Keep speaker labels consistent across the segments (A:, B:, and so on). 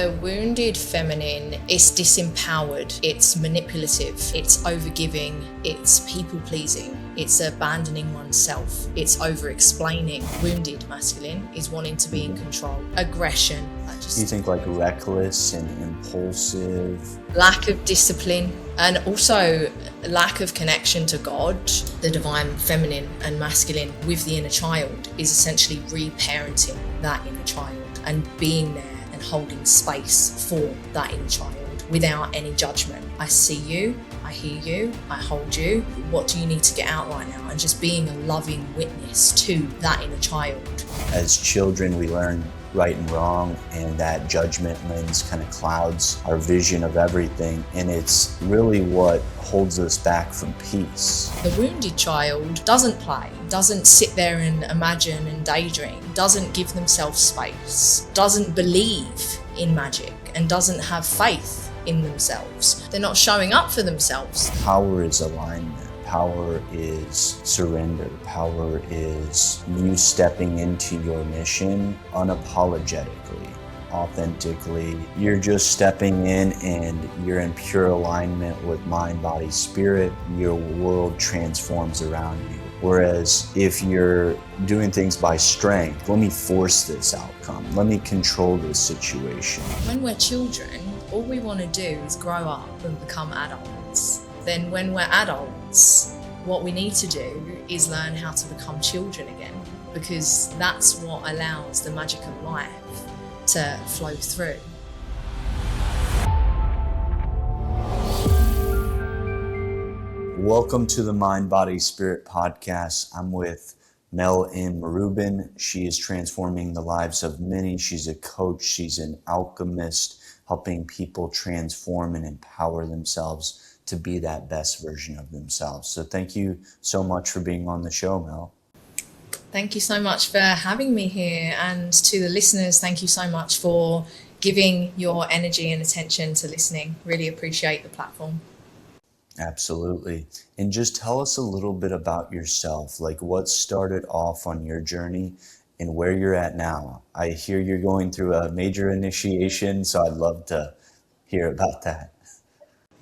A: The wounded feminine is disempowered, it's manipulative, it's overgiving, it's people-pleasing, it's abandoning oneself, it's over-explaining. Wounded masculine is wanting to be in control. Aggression.
B: You think like reckless and impulsive.
A: Lack of discipline, and also lack of connection to God. The divine feminine and masculine with the inner child is essentially reparenting that inner child and being there and holding space for that inner child without any judgment. I see you, I hear you, I hold you. What do you need to get out right now? And just being a loving witness to that inner child.
B: As children, we learn right and wrong, and that judgment lens kind of clouds our vision of everything, and it's really what holds us back from peace.
A: The wounded child doesn't play, doesn't sit there and imagine and daydream, doesn't give themselves space, doesn't believe in magic, and doesn't have faith in themselves. They're not showing up for themselves.
B: Power is alignment. Power is surrender. Power is you stepping into your mission unapologetically, authentically. You're just stepping in and you're in pure alignment with mind, body, spirit. Your world transforms around you. Whereas if you're doing things by strength, let me force this outcome, let me control this situation.
A: When we're children, all we want to do is grow up and become adults. Then when we're adults, what we need to do is learn how to become children again, because that's what allows the magic of life to flow through.
B: Welcome to the Mind, Body, Spirit podcast. I'm with Mel M. Rubin. She is transforming the lives of many. She's a coach. She's an alchemist, helping people transform and empower themselves to be that best version of themselves. So thank you so much for being on the show, Mel.
A: Thank you so much for having me here. And to the listeners, thank you so much for giving your energy and attention to listening. Really appreciate the platform.
B: Absolutely. And just tell us a little bit about yourself, like what started off on your journey and where you're at now. I hear you're going through a major initiation, so I'd love to hear about that.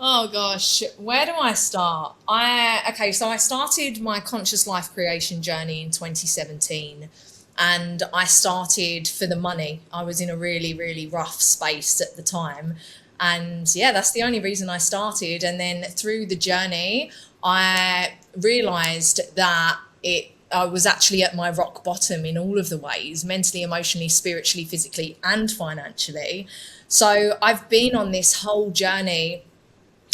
A: Oh gosh, where do I start? So I started my conscious life creation journey in 2017, and I started for the money. I was in a really, really rough space at the time. And yeah, that's the only reason I started. And then through the journey, I realized that I was actually at my rock bottom in all of the ways, mentally, emotionally, spiritually, physically, and financially. So I've been on this whole journey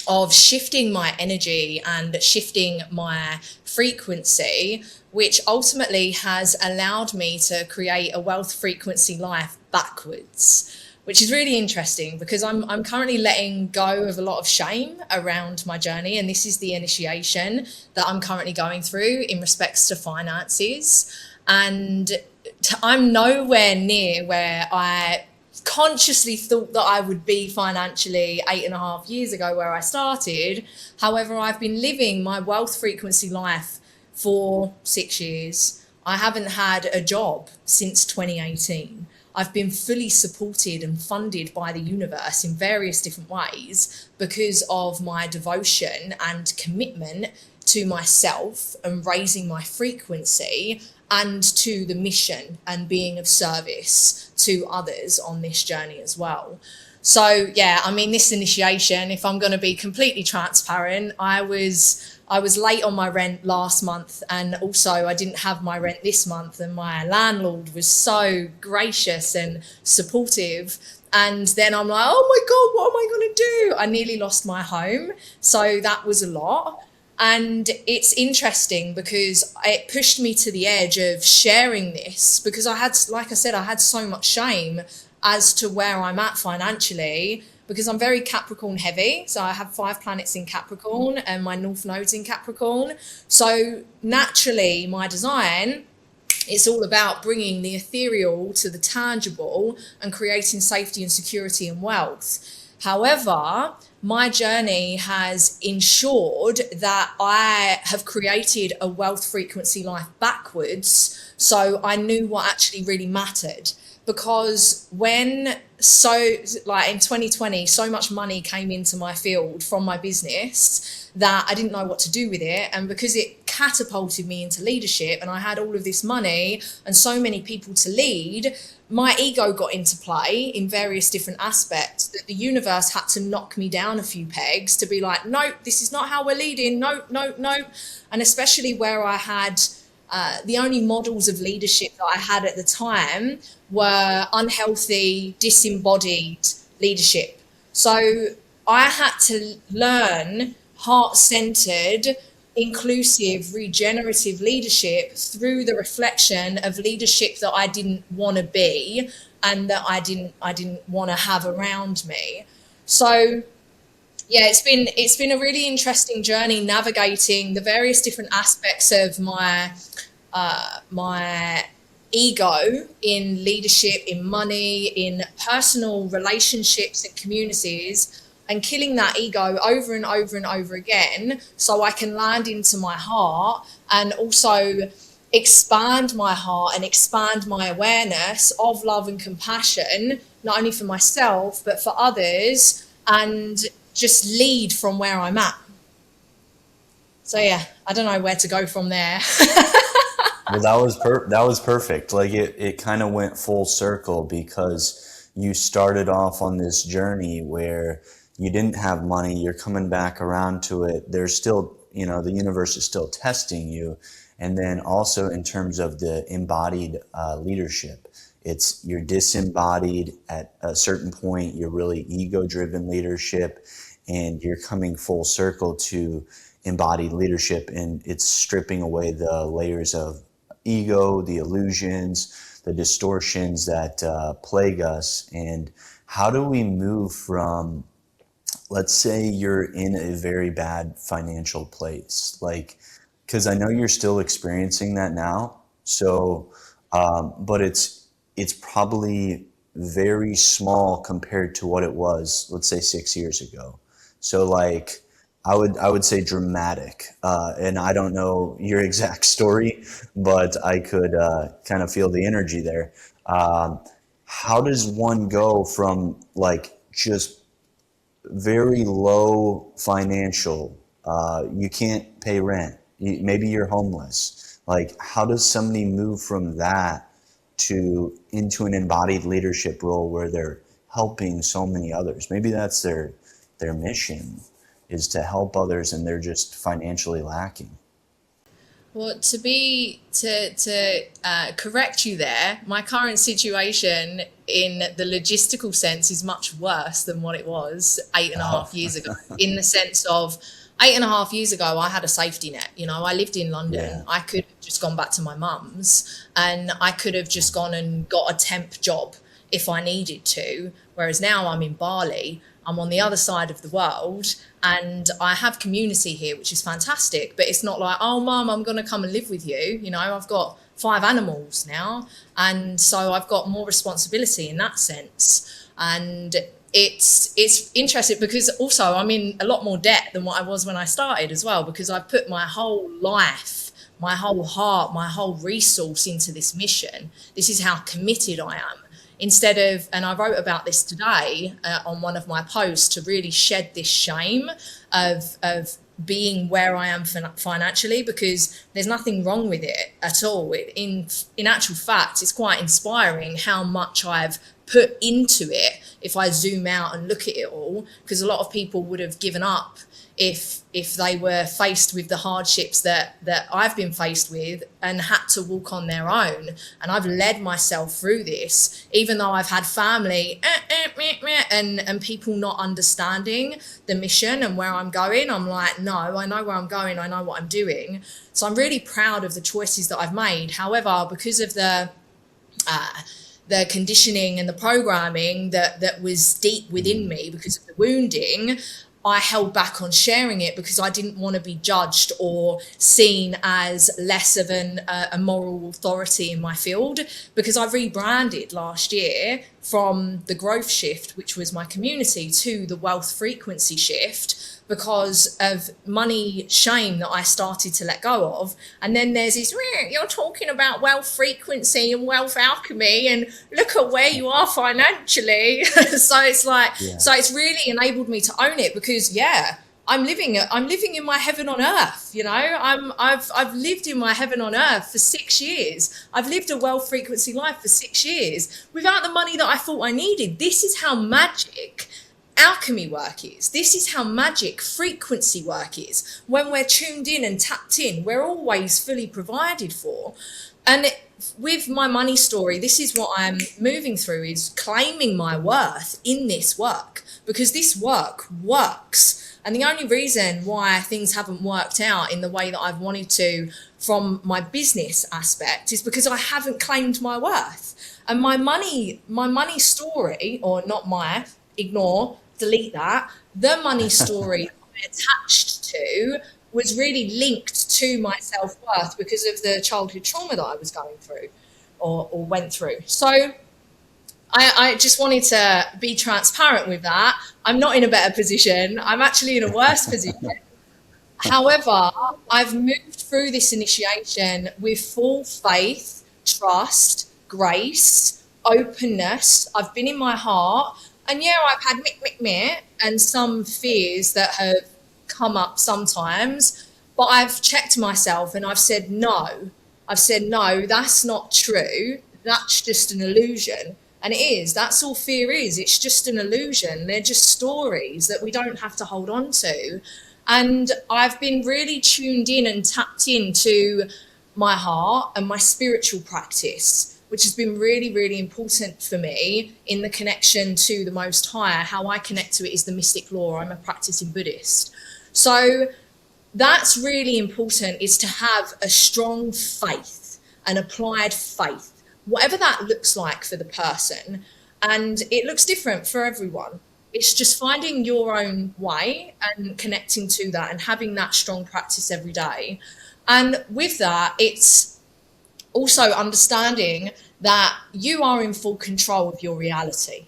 A: of shifting my energy and shifting my frequency, which ultimately has allowed me to create a wealth frequency life backwards, which is really interesting because I'm currently letting go of a lot of shame around my journey. And this is the initiation that I'm currently going through in respects to finances. And I'm nowhere near where I consciously thought that I would be financially 8.5 years ago where I started. However, I've been living my wealth frequency life for 6 years. I haven't had a job since 2018. I've been fully supported and funded by the universe in various different ways because of my devotion and commitment to myself and raising my frequency and to the mission and being of service to others on this journey as well. So yeah, I mean, this initiation, if I'm going to be completely transparent, I was late on my rent last month, and also I didn't have my rent this month, and my landlord was so gracious and supportive. And then I'm like, oh my God, what am I going to do? I nearly lost my home. So that was a lot. And it's interesting because it pushed me to the edge of sharing this because I had, like I said, I had so much shame as to where I'm at financially because I'm very Capricorn heavy. So I have 5 planets in Capricorn and my North Node's in Capricorn. So naturally, my design, it's all about bringing the ethereal to the tangible and creating safety and security and wealth. However, my journey has ensured that I have created a wealth frequency life backwards. So I knew what actually really mattered. because when like in 2020, so much money came into my field from my business that I didn't know what to do with it. And because it catapulted me into leadership and I had all of this money and so many people to lead, my ego got into play in various different aspects that the universe had to knock me down a few pegs to be like, nope, this is not how we're leading. Nope, nope, nope. And especially where I had the only models of leadership that I had at the time were unhealthy, disembodied leadership. So I had to learn heart-centered, inclusive, regenerative leadership through the reflection of leadership that I didn't want to be and that I didn't want to have around me. So yeah, it's been a really interesting journey navigating the various different aspects of my my ego in leadership, in money, in personal relationships and communities, and killing that ego over and over and over again so I can land into my heart and also expand my heart and expand my awareness of love and compassion, not only for myself but for others, and just lead from where I'm at. So yeah, I don't know where to go from there.
B: Well, that was perfect. Like it kind of went full circle because you started off on this journey where you didn't have money. You're coming back around to it. There's still, the universe is still testing you. And then also in terms of the embodied leadership, you're disembodied at a certain point. You're really ego-driven leadership, and you're coming full circle to embodied leadership, and it's stripping away the layers of ego, the illusions, the distortions that plague us. And how do we move from, let's say you're in a very bad financial place, like, because I know you're still experiencing that now. So, but it's probably very small compared to what it was, let's say 6 years ago. So like, I would say dramatic, and I don't know your exact story, but I could kind of feel the energy there. How does one go from like just very low financial, you can't pay rent, maybe you're homeless. Like, how does somebody move from that into an embodied leadership role where they're helping so many others? Maybe that's their mission, is to help others, and they're just financially lacking.
A: Well, to correct you there, my current situation in the logistical sense is much worse than what it was 8.5 years ago. In the sense of 8.5 years ago, I had a safety net. I lived in London. Yeah. I could have just gone back to my mum's, and I could have just gone and got a temp job if I needed to. Whereas now I'm in Bali. I'm on the other side of the world, and I have community here, which is fantastic. But it's not like, oh, Mum, I'm going to come and live with you. I've got 5 animals now, and so I've got more responsibility in that sense. And it's interesting because also I'm in a lot more debt than what I was when I started as well, because I've put my whole life, my whole heart, my whole resource into this mission. This is how committed I am. Instead of, and I wrote about this today on one of my posts, to really shed this shame of being where I am financially, because there's nothing wrong with it at all. In actual fact, it's quite inspiring how much I've put into it if I zoom out and look at it all, because a lot of people would have given up if they were faced with the hardships that I've been faced with and had to walk on their own. And I've led myself through this, even though I've had family and people not understanding the mission and where I'm going. I'm like, no, I know where I'm going. I know what I'm doing. So I'm really proud of the choices that I've made. However, because of the conditioning and the programming that was deep within me because of the wounding, I held back on sharing it because I didn't want to be judged or seen as less of a moral authority in my field, because I rebranded last year from the growth shift, which was my community, to the wealth frequency shift because of money shame that I started to let go of. And then there's this, you're talking about wealth frequency and wealth alchemy and look at where you are financially. So it's like, so it's really enabled me to own it because, I'm living in my heaven on earth. You know, I've lived in my heaven on earth for 6 years. I've lived a wealth frequency life for 6 years without the money that I thought I needed. This is how magic alchemy work is. This is how magic frequency work is. When we're tuned in and tapped in, we're always fully provided for. And with my money story, this is what I'm moving through, is claiming my worth in this work, because this work works. And the only reason why things haven't worked out in the way that I've wanted to from my business aspect is because I haven't claimed my worth. And my money story, or not my, delete that, the money story I attached to was really linked to my self-worth because of the childhood trauma that I was going through or went through. So I just wanted to be transparent with that. I'm not in a better position. I'm actually in a worse position. However, I've moved through this initiation with full faith, trust, grace, openness. I've been in my heart. And I've had and some fears that have come up sometimes, but I've checked myself and I've said, no. I've said, no, that's not true. That's just an illusion. And it is. That's all fear is. It's just an illusion. They're just stories that we don't have to hold on to. And I've been really tuned in and tapped into my heart and my spiritual practice, which has been really, really important for me in the connection to the Most Higher. How I connect to it is the mystic law. I'm a practicing Buddhist. So that's really important, is to have a strong faith, an applied faith, whatever that looks like for the person. And it looks different for everyone. It's just finding your own way and connecting to that and having that strong practice every day. And with that, it's also understanding that you are in full control of your reality.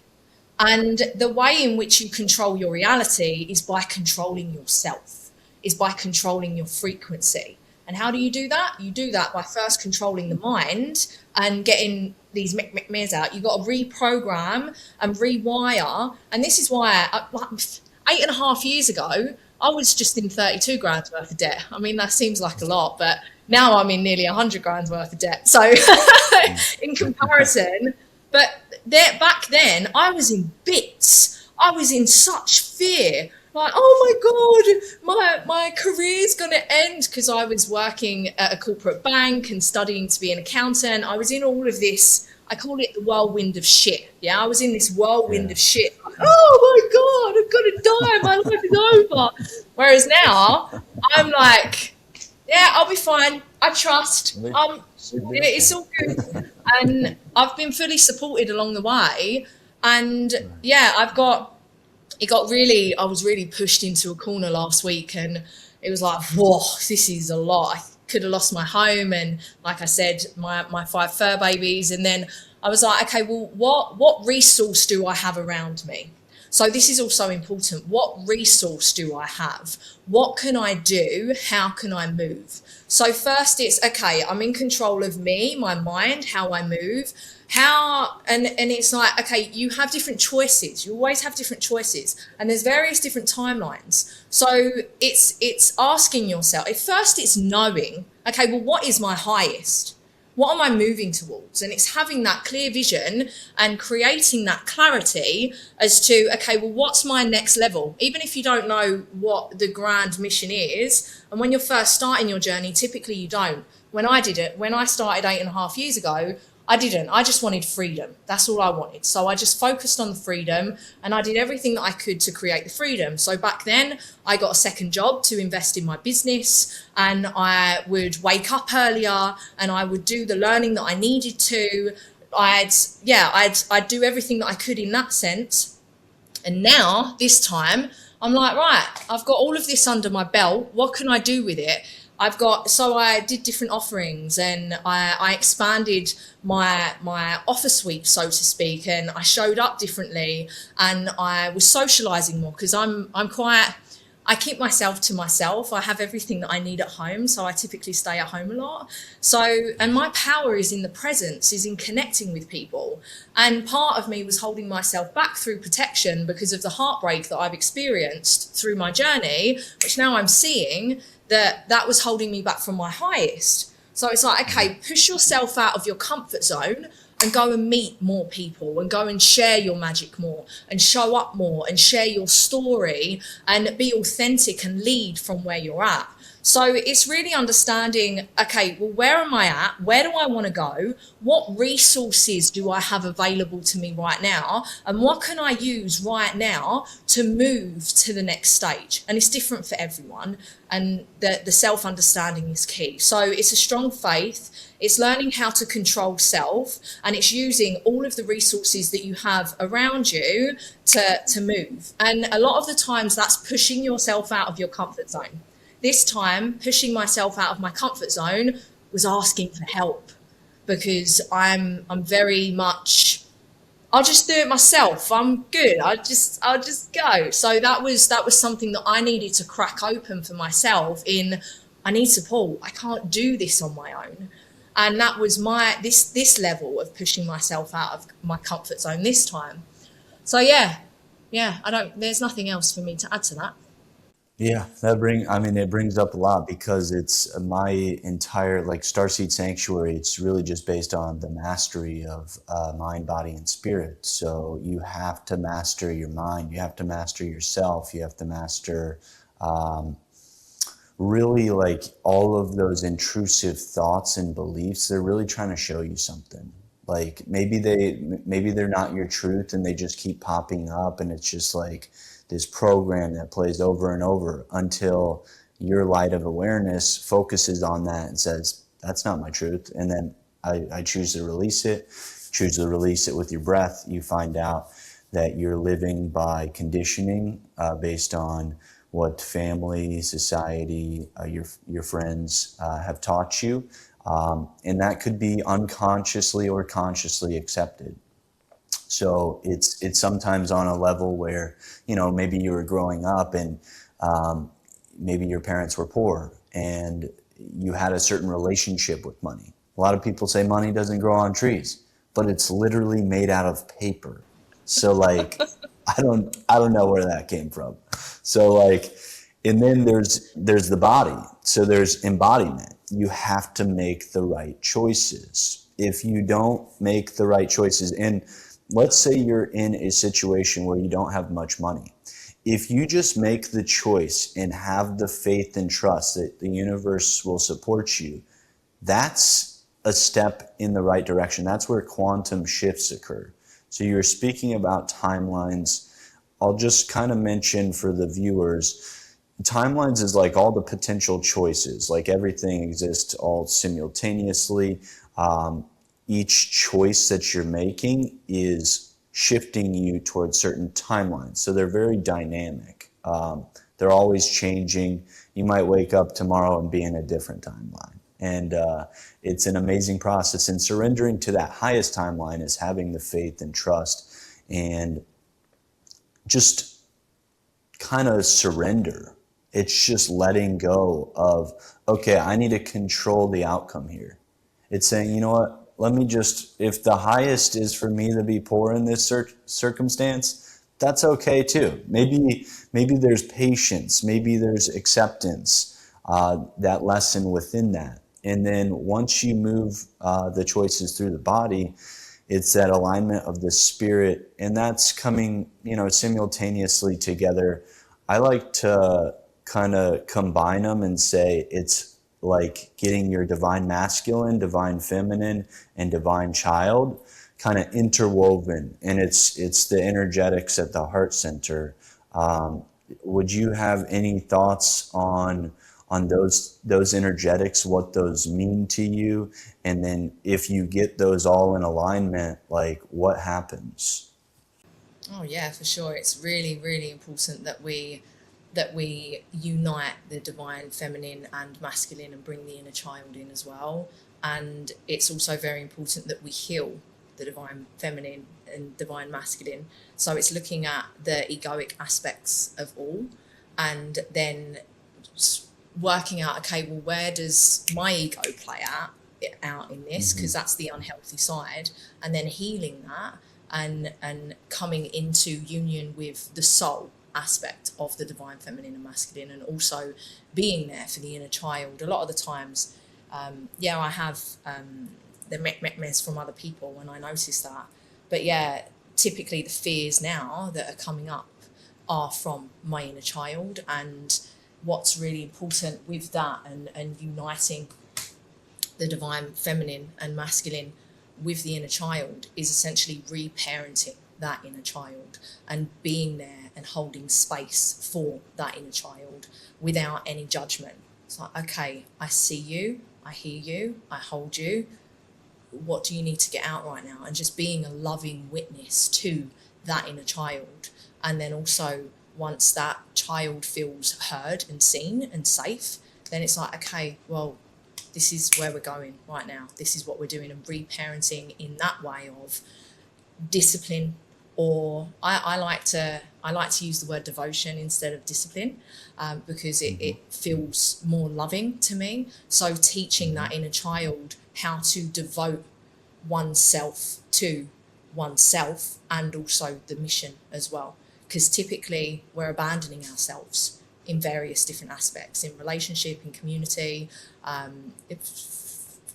A: And the way in which you control your reality is by controlling yourself, is by controlling your frequency. And how do you do that? You do that by first controlling the mind and getting these me's out. You've got to reprogram and rewire. And this is why 8.5 years ago, I was just in 32 grand worth of debt. I mean, that seems like a lot, but now I'm in nearly 100 grand worth of debt. So in comparison, but back then I was in bits. I was in such fear. Like, oh my God, my career's going to end, because I was working at a corporate bank and studying to be an accountant. I was in all of this, I call it the whirlwind of shit. Yeah, I was in this whirlwind of shit. Like, oh my God, I'm going to die. My life is over. Whereas now I'm like, yeah, I'll be fine. I trust. It's all good. And I've been fully supported along the way. And I was really pushed into a corner last week, and it was like, whoa, this is a lot. I could have lost my home and, like I said, my 5 fur babies. And then I was like, okay, well, what resource do I have around me? So this is also important. What resource do I have? What can I do? How can I move? So first it's, okay, I'm in control of me, my mind, how I move. And it's like, okay, you have different choices. You always have different choices, and there's various different timelines. So it's asking yourself, at first it's knowing, okay, well, what is my highest? What am I moving towards? And it's having that clear vision and creating that clarity as to, okay, well, what's my next level? Even if you don't know what the grand mission is, and when you're first starting your journey, typically you don't. When I did it, when I started 8.5 years ago, I didn't. I just wanted freedom. That's all I wanted. So I just focused on the freedom, and I did everything that I could to create the freedom. So back then I got a second job to invest in my business, and I would wake up earlier and I would do the learning that I needed to. I'd do everything that I could in that sense. And now this time I'm like, right, I've got all of this under my belt. What can I do with it? So I did different offerings, and I expanded my offer suite, so to speak, and I showed up differently, and I was socializing more because I keep myself to myself. I have everything that I need at home, so I typically stay at home a lot. So, and my power is in the presence, is in connecting with people. And part of me was holding myself back through protection because of the heartbreak that I've experienced through my journey, which now I'm seeing that was holding me back from my highest. So it's like, okay, push yourself out of your comfort zone and go and meet more people and go and share your magic more and show up more and share your story and be authentic and lead from where you're at. So it's really understanding, okay, well, where am I at? Where do I want to go? What resources do I have available to me right now? And what can I use right now to move to the next stage? And it's different for everyone. And the self-understanding is key. So it's a strong faith. It's learning how to control self, and it's using all of the resources that you have around you to move. And a lot of the times that's pushing yourself out of your comfort zone. This time, pushing myself out of my comfort zone was asking for help, because I'm very much, I'll just do it myself. I'm good. I'll just go. So that was something that I needed to crack open for myself. I need support. I can't do this on my own. And that was this level of pushing myself out of my comfort zone this time. So yeah, there's nothing else for me to add to that.
B: Yeah, it brings up a lot, because it's my entire, like, Starseed Sanctuary, it's really just based on the mastery of mind, body, and spirit. So you have to master your mind, you have to master yourself, you have to master really, like, all of those intrusive thoughts and beliefs. They're really trying to show you something. Like, maybe they're not your truth, and they just keep popping up, and it's just like this program that plays over and over until your light of awareness focuses on that and says, that's not my truth. And then I choose to release it. Choose to release it with your breath. You find out that you're living by conditioning based on what family, society, your friends have taught you. And that could be unconsciously or consciously accepted. So it's sometimes on a level where, maybe you were growing up, and maybe your parents were poor, and you had a certain relationship with money. A lot of people say money doesn't grow on trees, but it's literally made out of paper. So, like, I don't know where that came from. So, like, and then there's the body. So there's embodiment. You have to make the right choices. If you don't make the right choices, and let's say you're in a situation where you don't have much money. If you just make the choice and have the faith and trust that the universe will support you, that's a step in the right direction. That's where quantum shifts occur. So you're speaking about timelines. I'll just kind of mention for the viewers, timelines is like all the potential choices, like everything exists all simultaneously. Each choice that you're making is shifting you towards certain timelines. So they're very dynamic. They're always changing. You might wake up tomorrow and be in a different timeline. And it's an amazing process. And surrendering to that highest timeline is having the faith and trust and just kind of surrender. It's just letting go of, okay, I need to control the outcome here. It's saying, you know what? Let me just, if the highest is for me to be poor in this circumstance, that's okay too. Maybe there's patience, maybe there's acceptance, that lesson within that. And then once you move the choices through the body, it's that alignment of the spirit, and that's coming, simultaneously together. I like to kind of combine them and say it's like getting your divine masculine, divine feminine, and divine child kind of interwoven, and it's the energetics at the heart center. Would you have any thoughts on those energetics, what those mean to you, and then if you get those all in alignment, like, what happens?
A: Oh yeah, for sure. It's really, really important that we that we unite the divine feminine and masculine and bring the inner child in as well. And it's also very important that we heal the divine feminine and divine masculine. So it's looking at the egoic aspects of all, and then working out, okay, well, where does my ego play out in this? Because that's the unhealthy side. And then healing that and coming into union with the soul aspect of the divine feminine and masculine, and also being there for the inner child. A lot of the times, I have the mess from other people, and I notice that. But yeah, typically the fears now that are coming up are from my inner child. And what's really important with that and uniting the divine feminine and masculine with the inner child is essentially reparenting that inner child and being there and holding space for that inner child without any judgment. It's like, okay, I see you, I hear you, I hold you. What do you need to get out right now? And just being a loving witness to that inner child. And then also, once that child feels heard and seen and safe, then it's like, okay, well, this is where we're going right now. This is what we're doing, and reparenting in that way of discipline, or I like to use the word devotion instead of discipline, because it feels more loving to me. So teaching that inner child how to devote oneself to oneself and also the mission as well. Because typically we're abandoning ourselves in various different aspects, in relationship, in community,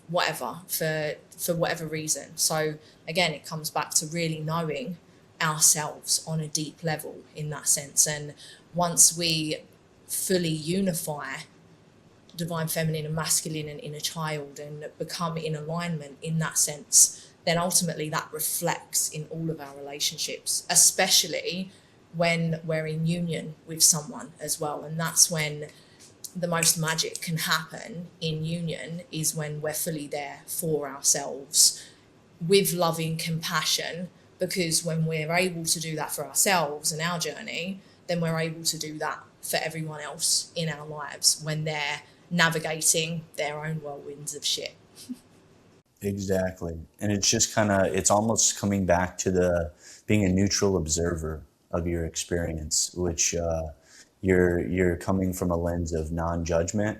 A: whatever, for whatever reason. So again, it comes back to really knowing ourselves on a deep level in that sense. And once we fully unify divine feminine and masculine and inner child and become in alignment in that sense, then ultimately that reflects in all of our relationships, especially when we're in union with someone as well. And that's when the most magic can happen in union, is when we're fully there for ourselves with loving compassion. Because when we're able to do that for ourselves and our journey, then we're able to do that for everyone else in our lives when they're navigating their own whirlwinds of shit.
B: Exactly. And it's just it's almost coming back to being a neutral observer of your experience, which you're coming from a lens of non-judgment.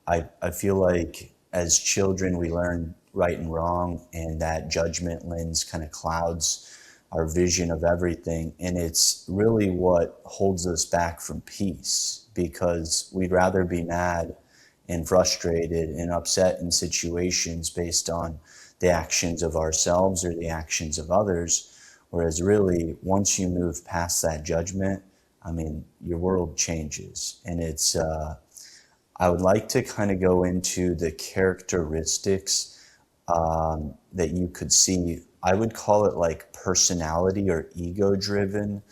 B: I feel like as children we learn right and wrong, and that judgment lens kind of clouds our vision of everything, and it's really what holds us back from peace, because we'd rather be mad and frustrated and upset in situations based on the actions of ourselves or the actions of others. Whereas really, once you move past that judgment, I mean, your world changes. And it's, I would like to kind of go into the characteristics that you could see. I would call it like personality or ego-driven.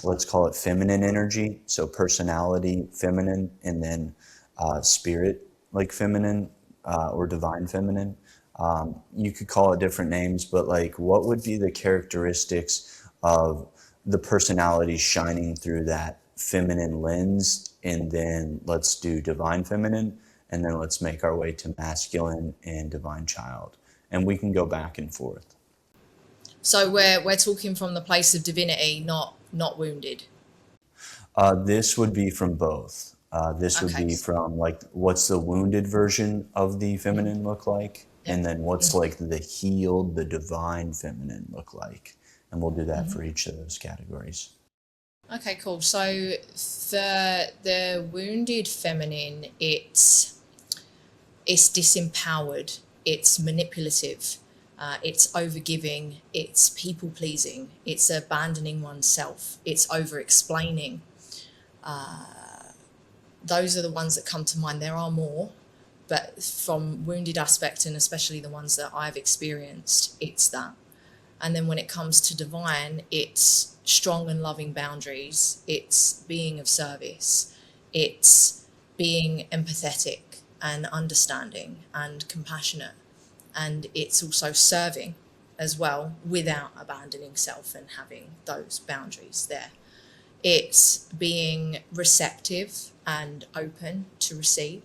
B: Let's call it feminine energy. So personality, feminine, and then spirit, like feminine or divine feminine. You could call it different names, but like, what would be the characteristics of the personality shining through that feminine lens? And then let's do divine feminine, and then let's make our way to masculine and divine child. And we can go back and forth.
A: So we're talking from the place of divinity, not wounded.
B: This would be from both. This would be from like, what's the wounded version of the feminine look like? And then what's like the healed, the divine feminine look like? And we'll do that for each of those categories.
A: Okay, cool. So the wounded feminine, it's disempowered, it's manipulative, it's overgiving, it's people pleasing, it's abandoning oneself, it's over explaining. Those are the ones that come to mind. There are more, but from wounded aspect, and especially the ones that I've experienced, it's that. And then when it comes to divine, it's strong and loving boundaries, it's being of service, it's being empathetic and understanding and compassionate, and it's also serving as well without abandoning self and having those boundaries there. It's being receptive and open to receive.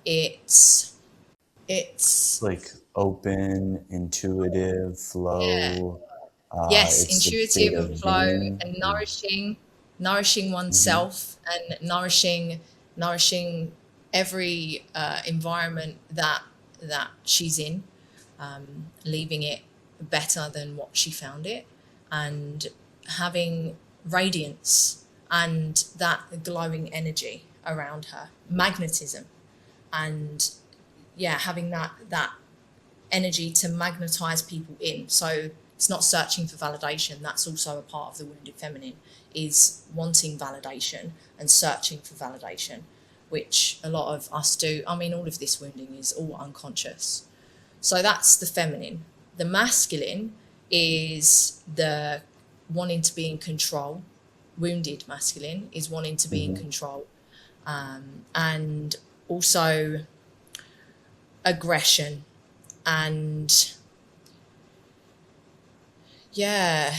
A: It's
B: Like open, intuitive,
A: yeah,
B: flow.
A: yes,
B: It's the state
A: intuitive and
B: of
A: flow
B: being.
A: and nourishing
B: Mm-hmm.
A: oneself and nourishing every environment that she's in, leaving it better than what she found it, and having radiance and that glowing energy around her, magnetism, and yeah, having that energy to magnetize people in. So it's not searching for validation. That's also a part of the wounded feminine, is wanting validation and searching for validation, which a lot of us do. I mean, all of this wounding is all unconscious. So that's the feminine. The masculine is the wanting to be in control. Wounded masculine is wanting to be in
B: Mm-hmm.
A: control, and also aggression and yeah,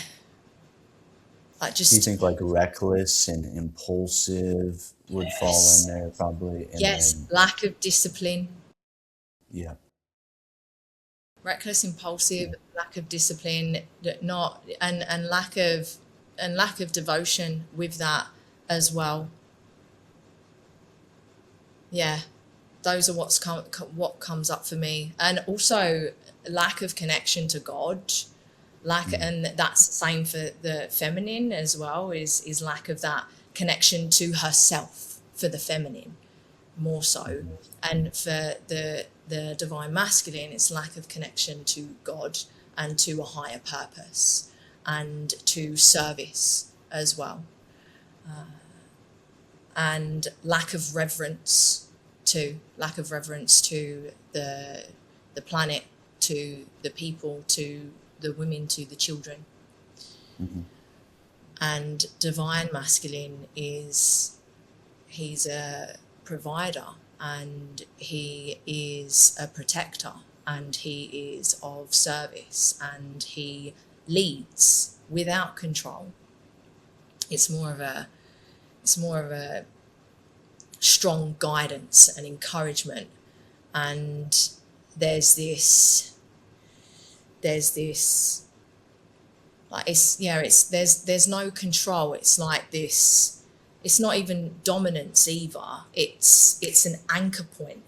A: like
B: Do you
A: just
B: think like reckless and impulsive would fall in
A: yes,
B: there probably? And
A: yes,
B: then,
A: lack of discipline,
B: yeah,
A: reckless,
B: yeah.
A: impulsive, lack of discipline, not and lack of devotion with that as well. Yeah, those are what comes up for me, and also lack of connection to God.
B: Mm-hmm.
A: And that's the same for the feminine as well. Is lack of that connection to herself for the feminine more so,
B: Mm-hmm.
A: and for the divine masculine, it's lack of connection to God and to a higher purpose and to service as well, and lack of reverence to the planet, to the people, to the women, to the children.
B: Mm-hmm.
A: And divine masculine is, he's a provider and he is a protector and he is of service and he leads without control. It's more of a strong guidance and encouragement, and there's this there's this like it's there's no control. It's like this, it's not even dominance either. It's an anchor point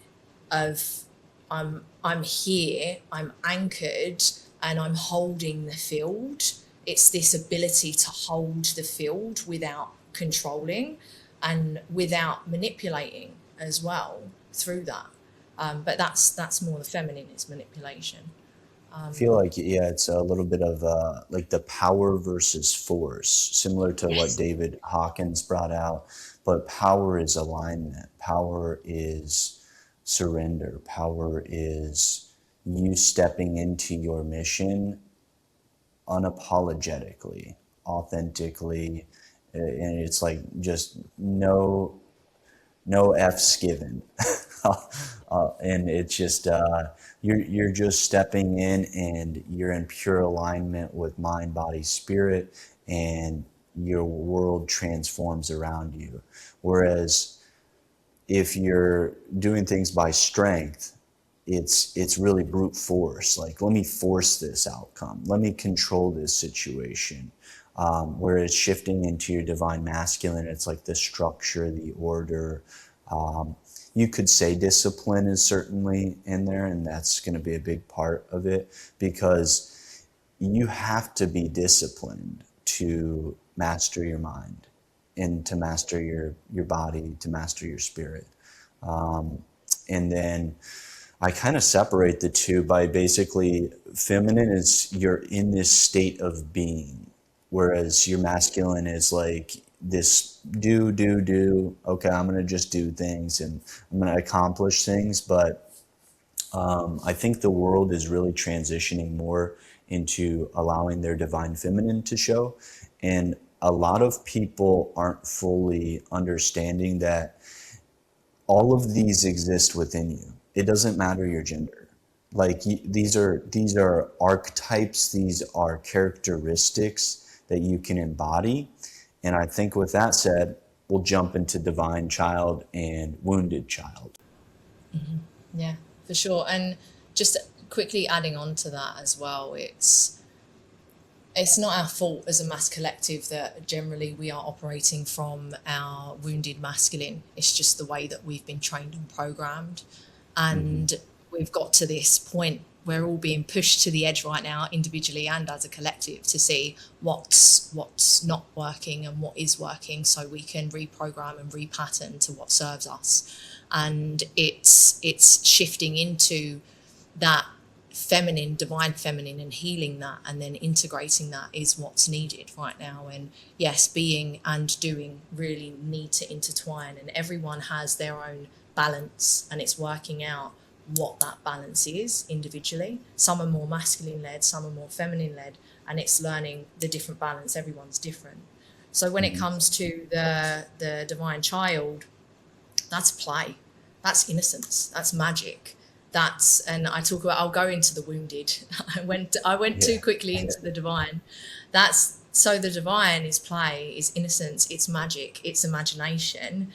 A: of I'm here, I'm anchored, and I'm holding the field. It's this ability to hold the field without controlling and without manipulating as well through that. But that's more the feminine, is manipulation.
B: I feel like, yeah, it's a little bit of like the power versus force, similar to what
A: Yes.
B: David Hawkins brought out. But power is alignment, power is surrender, power is you stepping into your mission unapologetically, authentically, and it's like just no F's given. And it's just you're just stepping in and you're in pure alignment with mind, body, spirit, and your world transforms around you. Whereas if you're doing things by strength, it's really brute force. Like, let me force this outcome. Let me control this situation. Whereas shifting into your divine masculine, it's like the structure, the order. Um, you could say discipline is certainly in there, and that's going to be a big part of it because you have to be disciplined to master your mind and to master your body, to master your spirit. And then I kind of separate the two by basically feminine is you're in this state of being, whereas your masculine is like this do. Okay, I'm going to just do things and I'm going to accomplish things. But I think the world is really transitioning more into allowing their divine feminine to show. And a lot of people aren't fully understanding that all of these exist within you. It doesn't matter your gender. Like these are archetypes, these are characteristics that you can embody, And I think with that said, we'll jump into divine child and wounded child.
A: Yeah, for sure. And just quickly adding on to that as well, it's not our fault as a mass collective that generally we are operating from our wounded masculine. It's just the way that we've been trained and programmed. And we've got to this point we're all being pushed to the edge right now, individually and as a collective, to see what's not working and what is working, so we can reprogram and repattern to what serves us. And it's shifting into that feminine, divine feminine, and healing that, and then integrating that is what's needed right now. And yes, being and doing really need to intertwine, and everyone has their own balance, and it's working out what that balance is individually. Some are more masculine led, some are more feminine led, and it's learning the different balance. Everyone's different. So when it comes to the divine child, that's play, that's innocence, that's magic. And I talk about, I'll go into the wounded. I went too quickly into the divine. So the divine is play, is innocence, it's magic, it's imagination,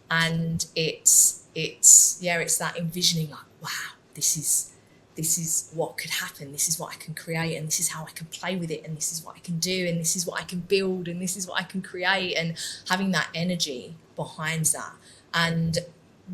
A: and it's that envisioning, like, wow, this is what could happen, this is what I can create, and this is how I can play with it, and this is what I can do, and this is what I can build, and this is what I can create, and having that energy behind that. And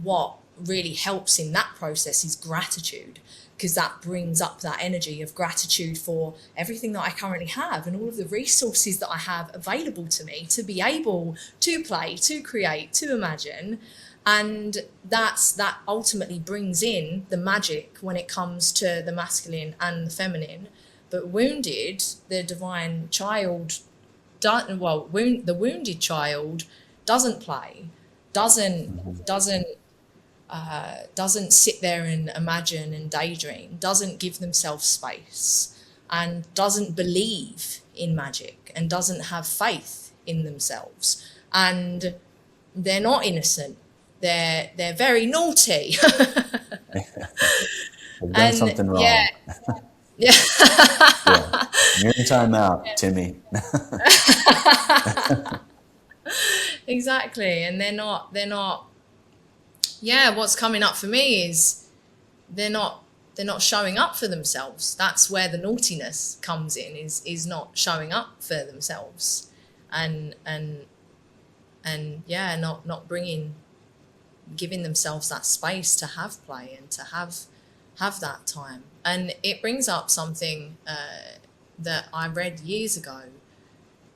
A: what really helps in that process is gratitude, because that brings up that energy of gratitude for everything that I currently have and all of the resources that I have available to me to be able to play, to create, to imagine. And that ultimately brings in the magic when it comes to the masculine and the feminine. But wounded, the divine child, the wounded child doesn't play, doesn't sit there and imagine and daydream, doesn't give themselves space, and doesn't believe in magic, and doesn't have faith in themselves. And they're not innocent. They're very naughty.
B: They've done something wrong.
A: Yeah.
B: Yeah. You're in time out, Timmy.
A: Exactly. And they're not what's coming up for me is they're not showing up for themselves. That's where the naughtiness comes in, is not showing up for themselves, and not giving themselves that space to have play and to have that time. And it brings up something that I read years ago.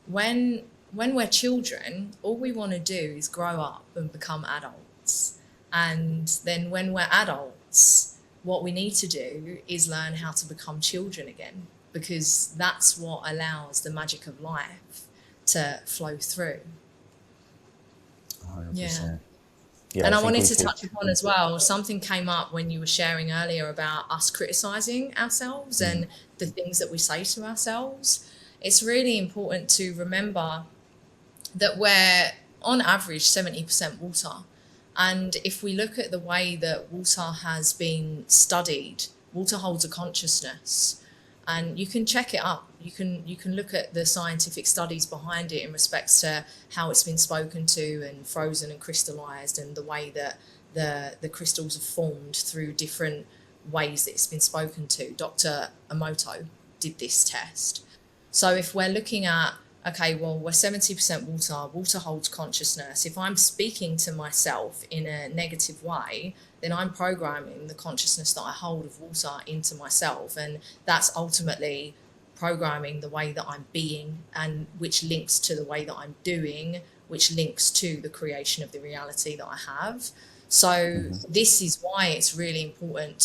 A: When we're children, all we want to do is grow up and become adults. And then when we're adults, what we need to do is learn how to become children again, because that's what allows the magic of life to flow through.
B: 100%.
A: Yeah, and I wanted to touch upon as well, something came up when you were sharing earlier about us criticizing ourselves and the things that we say to ourselves. It's really important to remember that we're on average 70% water. And if we look at the way that water has been studied, water holds a consciousness, and you can check it up. You can look at the scientific studies behind it in respects to how it's been spoken to and frozen and crystallized, and the way that the crystals have formed through different ways that it's been spoken to. Dr. Emoto did this test. So if we're looking at, okay, well, we're 70% water, water holds consciousness. If I'm speaking to myself in a negative way, then I'm programming the consciousness that I hold of water into myself. And that's ultimately programming the way that I'm being, and which links to the way that I'm doing, which links to the creation of the reality that I have. So this is why it's really important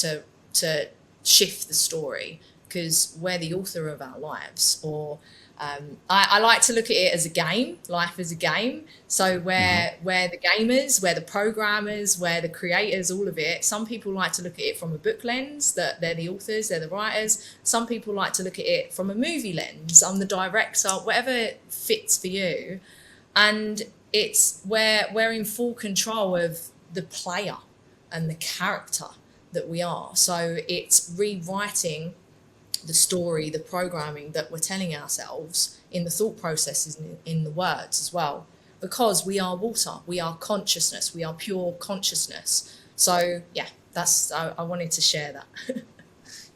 A: to shift the story, because we're the author of our lives. Or I like to look at it as a game, life as a game. So we're the gamers, we're the programmers, we're the creators, all of it. Some people like to look at it from a book lens, that they're the authors, they're the writers. Some people like to look at it from a movie lens, I'm the director, whatever fits for you. And it's where we're in full control of the player and the character that we are. So it's rewriting the story, the programming that we're telling ourselves in the thought processes, in the words as well, because we are water, we are consciousness, we are pure consciousness. So yeah, I wanted to share that.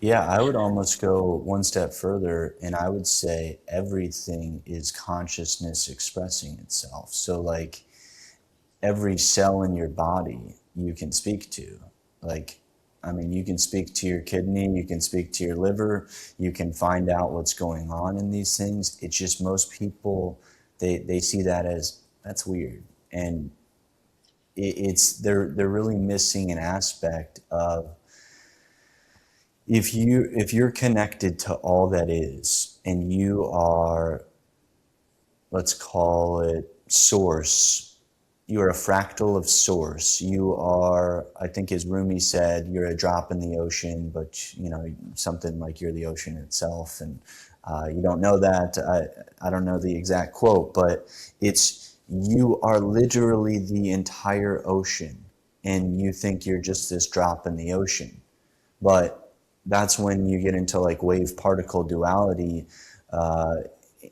B: Yeah, I would almost go one step further, and I would say everything is consciousness expressing itself. So like every cell in your body you can speak to. Like, I mean, you can speak to your kidney, you can speak to your liver, you can find out what's going on in these things. It's just most people, they see that as, that's weird. And they're really missing an aspect of, if you're connected to all that is, and you are, let's call it source, you're a fractal of source. You are, I think as Rumi said, you're a drop in the ocean, but you know, something like you're the ocean itself. And you don't know that. I don't know the exact quote, but it's, you are literally the entire ocean, and you think you're just this drop in the ocean. But that's when you get into like wave particle duality.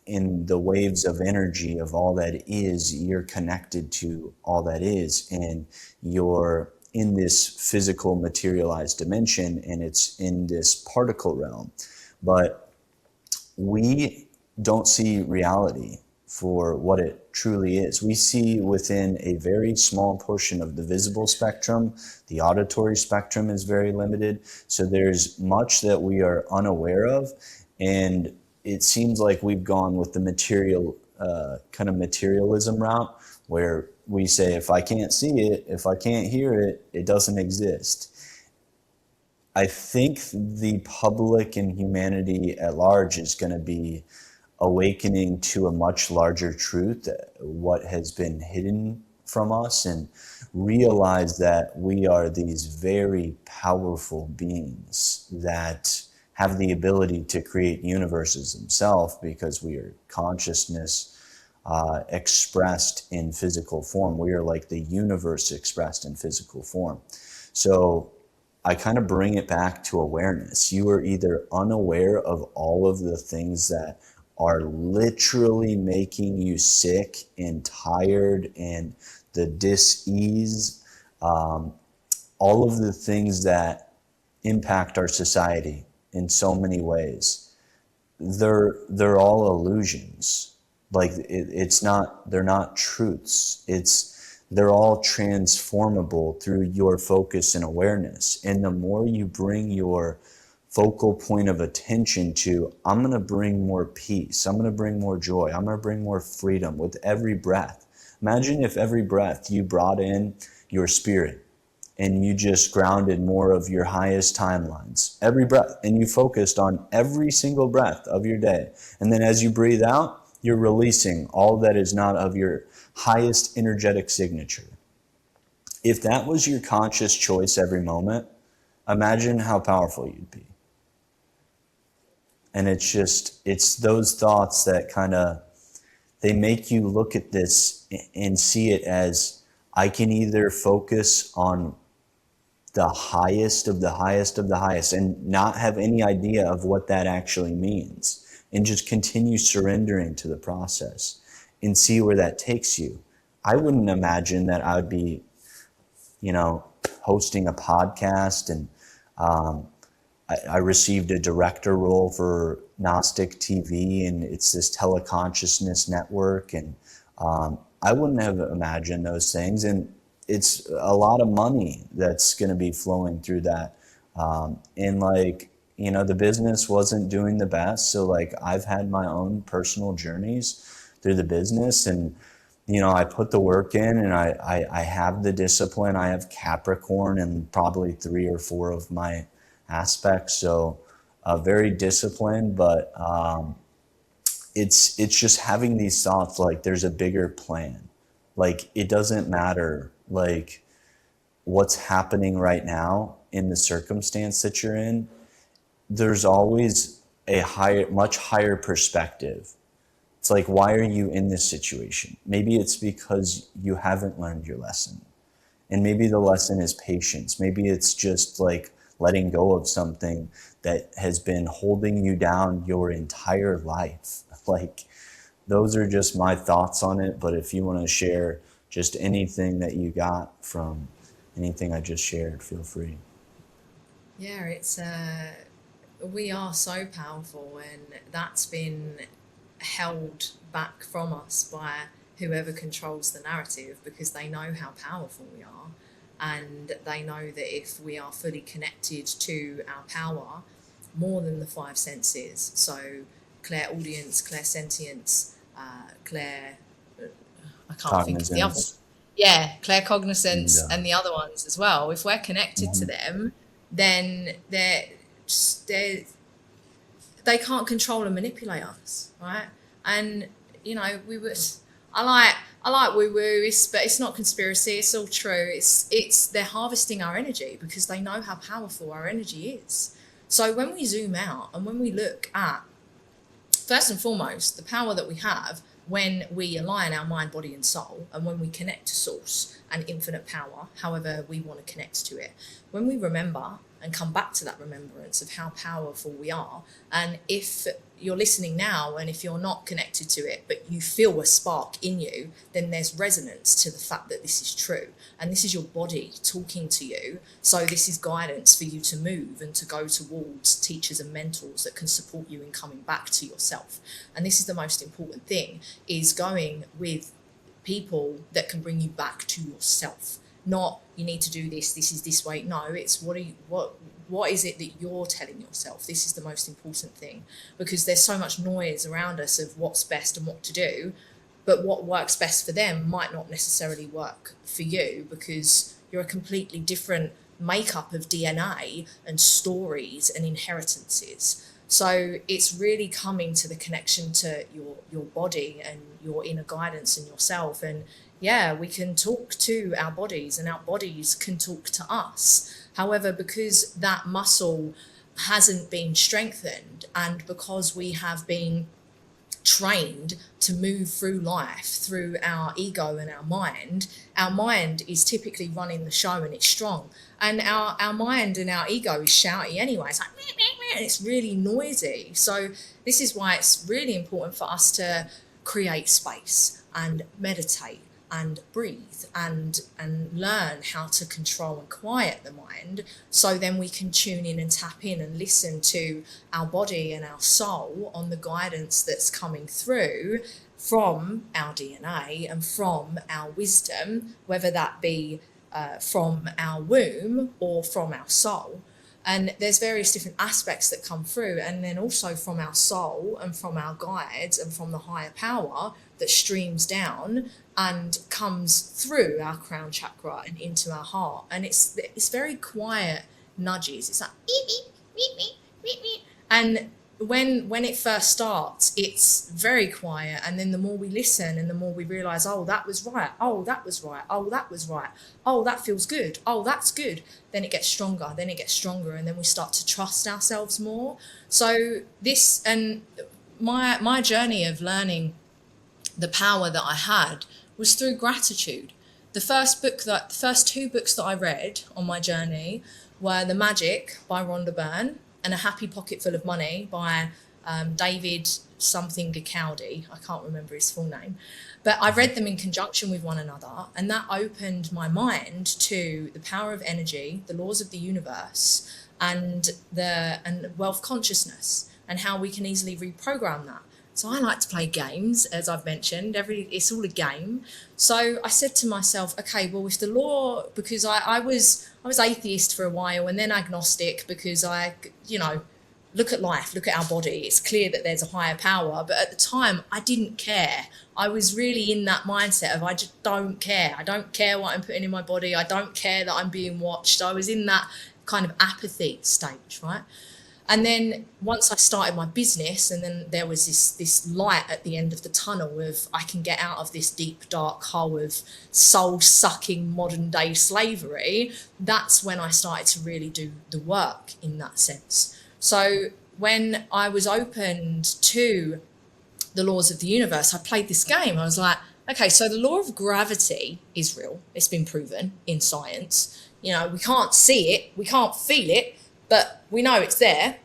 B: In the waves of energy of all that is, you're connected to all that is, and you're in this physical materialized dimension, and it's in this particle realm. But we don't see reality for what it truly is. We see within a very small portion of the visible spectrum. The auditory spectrum is very limited. So there's much that we are unaware of, and it seems like we've gone with the material, kind of materialism route, where we say, if I can't see it, if I can't hear it, it doesn't exist. I think the public and humanity at large is going to be awakening to a much larger truth, what has been hidden from us, and realize that we are these very powerful beings that have the ability to create universes themselves, because we are consciousness expressed in physical form. We are like the universe expressed in physical form. So I kind of bring it back to awareness. You are either unaware of all of the things that are literally making you sick and tired, and the dis-ease, all of the things that impact our society in so many ways. They're all illusions. Like it's not, they're not truths. They're all transformable through your focus and awareness. And the more you bring your focal point of attention to, I'm going to bring more peace, I'm going to bring more joy, I'm going to bring more freedom with every breath. Imagine if every breath you brought in your spirit, and you just grounded more of your highest timelines, every breath, and you focused on every single breath of your day. And then as you breathe out, you're releasing all that is not of your highest energetic signature. If that was your conscious choice every moment, imagine how powerful you'd be. And it's those thoughts that kind of, they make you look at this and see it as, I can either focus on the highest of the highest of the highest and not have any idea of what that actually means, and just continue surrendering to the process and see where that takes you. I wouldn't imagine that I would be, hosting a podcast, and I received a director role for Gnostic TV, and it's this teleconsciousness network, and I wouldn't have imagined those things. And it's a lot of money that's going to be flowing through that. And the business wasn't doing the best. So I've had my own personal journeys through the business, and, I put the work in, and I have the discipline. I have Capricorn in probably 3 or 4 of my aspects. So very disciplined, but it's just having these thoughts, there's a bigger plan. It doesn't matter what's happening right now in the circumstance that you're in. There's always a much higher perspective. It's why are you in this situation? Maybe it's because you haven't learned your lesson. And maybe the lesson is patience. Maybe it's just letting go of something that has been holding you down your entire life. those are just my thoughts on it. But if you want to share just anything that you got from anything I just shared, feel free.
A: Yeah, it's we are so powerful, and that's been held back from us by whoever controls the narrative, because they know how powerful we are, and they know that if we are fully connected to our power, more than the five senses, so clairaudience, clairsentience, clair I can't think of the other.
B: Cognizance.
A: Yeah, claircognizance
B: And
A: and the other ones as well. If we're connected to
B: mhm.
A: them, then they can't control and manipulate us, right? And we would. I like woo woo, but it's not conspiracy. It's all true. It's they're harvesting our energy because they know how powerful our energy is. So when we zoom out and when we look at, first and foremost, the power that we have when we align our mind, body, and soul, and when we connect to source and infinite power, however we want to connect to it, when we remember and come back to that remembrance of how powerful we are, and if you're listening now and if you're not connected to it but you feel a spark in you, then there's resonance to the fact that this is true, and this is your body talking to you. So this is guidance for you to move and to go towards teachers and mentors that can support you in coming back to yourself. And this is the most important thing, is going with people that can bring you back to yourself. Not you need to do this is this way. No, it's what is it that you're telling yourself? This is the most important thing, because there's so much noise around us of what's best and what to do, but what works best for them might not necessarily work for you, because you're a completely different makeup of DNA and stories and inheritances. So it's really coming to the connection to your body and your inner guidance and yourself. And yeah, we can talk to our bodies and our bodies can talk to us. However, because that muscle hasn't been strengthened, and because we have been trained to move through life through our ego and our mind is typically running the show and it's strong. And our mind and our ego is shouty anyway. It's like, meh, meh, meh, and it's really noisy. So this is why it's really important for us to create space and meditate and breathe and learn how to control and quiet the mind, so then we can tune in and tap in and listen to our body and our soul on the guidance that's coming through from our DNA and from our wisdom, whether that be from our womb or from our soul. And there's various different aspects that come through, and then also from our soul and from our guides and from the higher power that streams down and comes through our crown chakra and into our heart. And it's very quiet nudges. It's like beep, beep, beep, beep, beep, beep. And when it first starts, it's very quiet, and then the more we listen and the more we realize, oh, that was right, oh, that was right, oh, that was right, oh, that feels good, oh, that's good, then it gets stronger, and then we start to trust ourselves more. So this, and my journey of learning the power that I had was through gratitude. The first two books that I read on my journey were The Magic by Rhonda Byrne and A Happy Pocket Full of Money by David something Gacaldi. I can't remember his full name. But I read them in conjunction with one another, and that opened my mind to the power of energy, the laws of the universe, and wealth consciousness, and how we can easily reprogram that. So I like to play games, as I've mentioned. It's all a game. So I said to myself, okay, well, if the law, because I was atheist for a while and then agnostic, because I look at life, look at our body. It's clear that there's a higher power. But at the time, I didn't care. I was really in that mindset of I just don't care. I don't care what I'm putting in my body. I don't care that I'm being watched. I was in that kind of apathy stage, right? And then once I started my business, and then there was this light at the end of the tunnel of I can get out of this deep, dark hole of soul-sucking modern day slavery, that's when I started to really do the work in that sense. So when I was opened to the laws of the universe, I played this game. I was like, okay, so the law of gravity is real. It's been proven in science. We can't see it, we can't feel it, but we know it's there.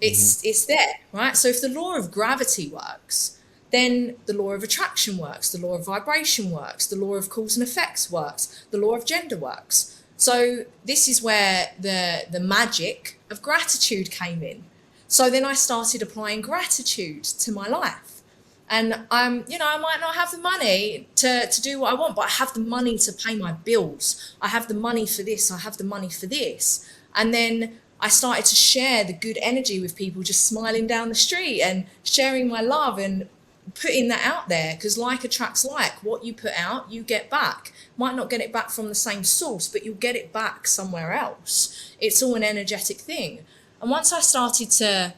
A: It's there, right? So if the law of gravity works, then the law of attraction works, the law of vibration works, the law of cause and effects works, the law of gender works. So this is where the magic of gratitude came in. So then I started applying gratitude to my life. And I might not have the money to do what I want, but I have the money to pay my bills. I have the money for this, I have the money for this. And then I started to share the good energy with people, just smiling down the street and sharing my love and putting that out there, because like attracts like. What you put out, you get back. Might not get it back from the same source, but you'll get it back somewhere else. It's all an energetic thing. And once I started to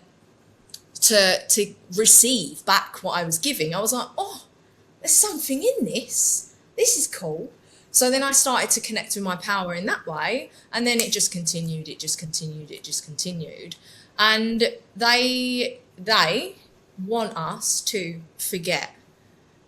A: receive back what I was giving, I was like, oh, there's something in this. This is cool. So then I started to connect with my power in that way. And then it just continued, it just continued, it just continued. And they want us to forget,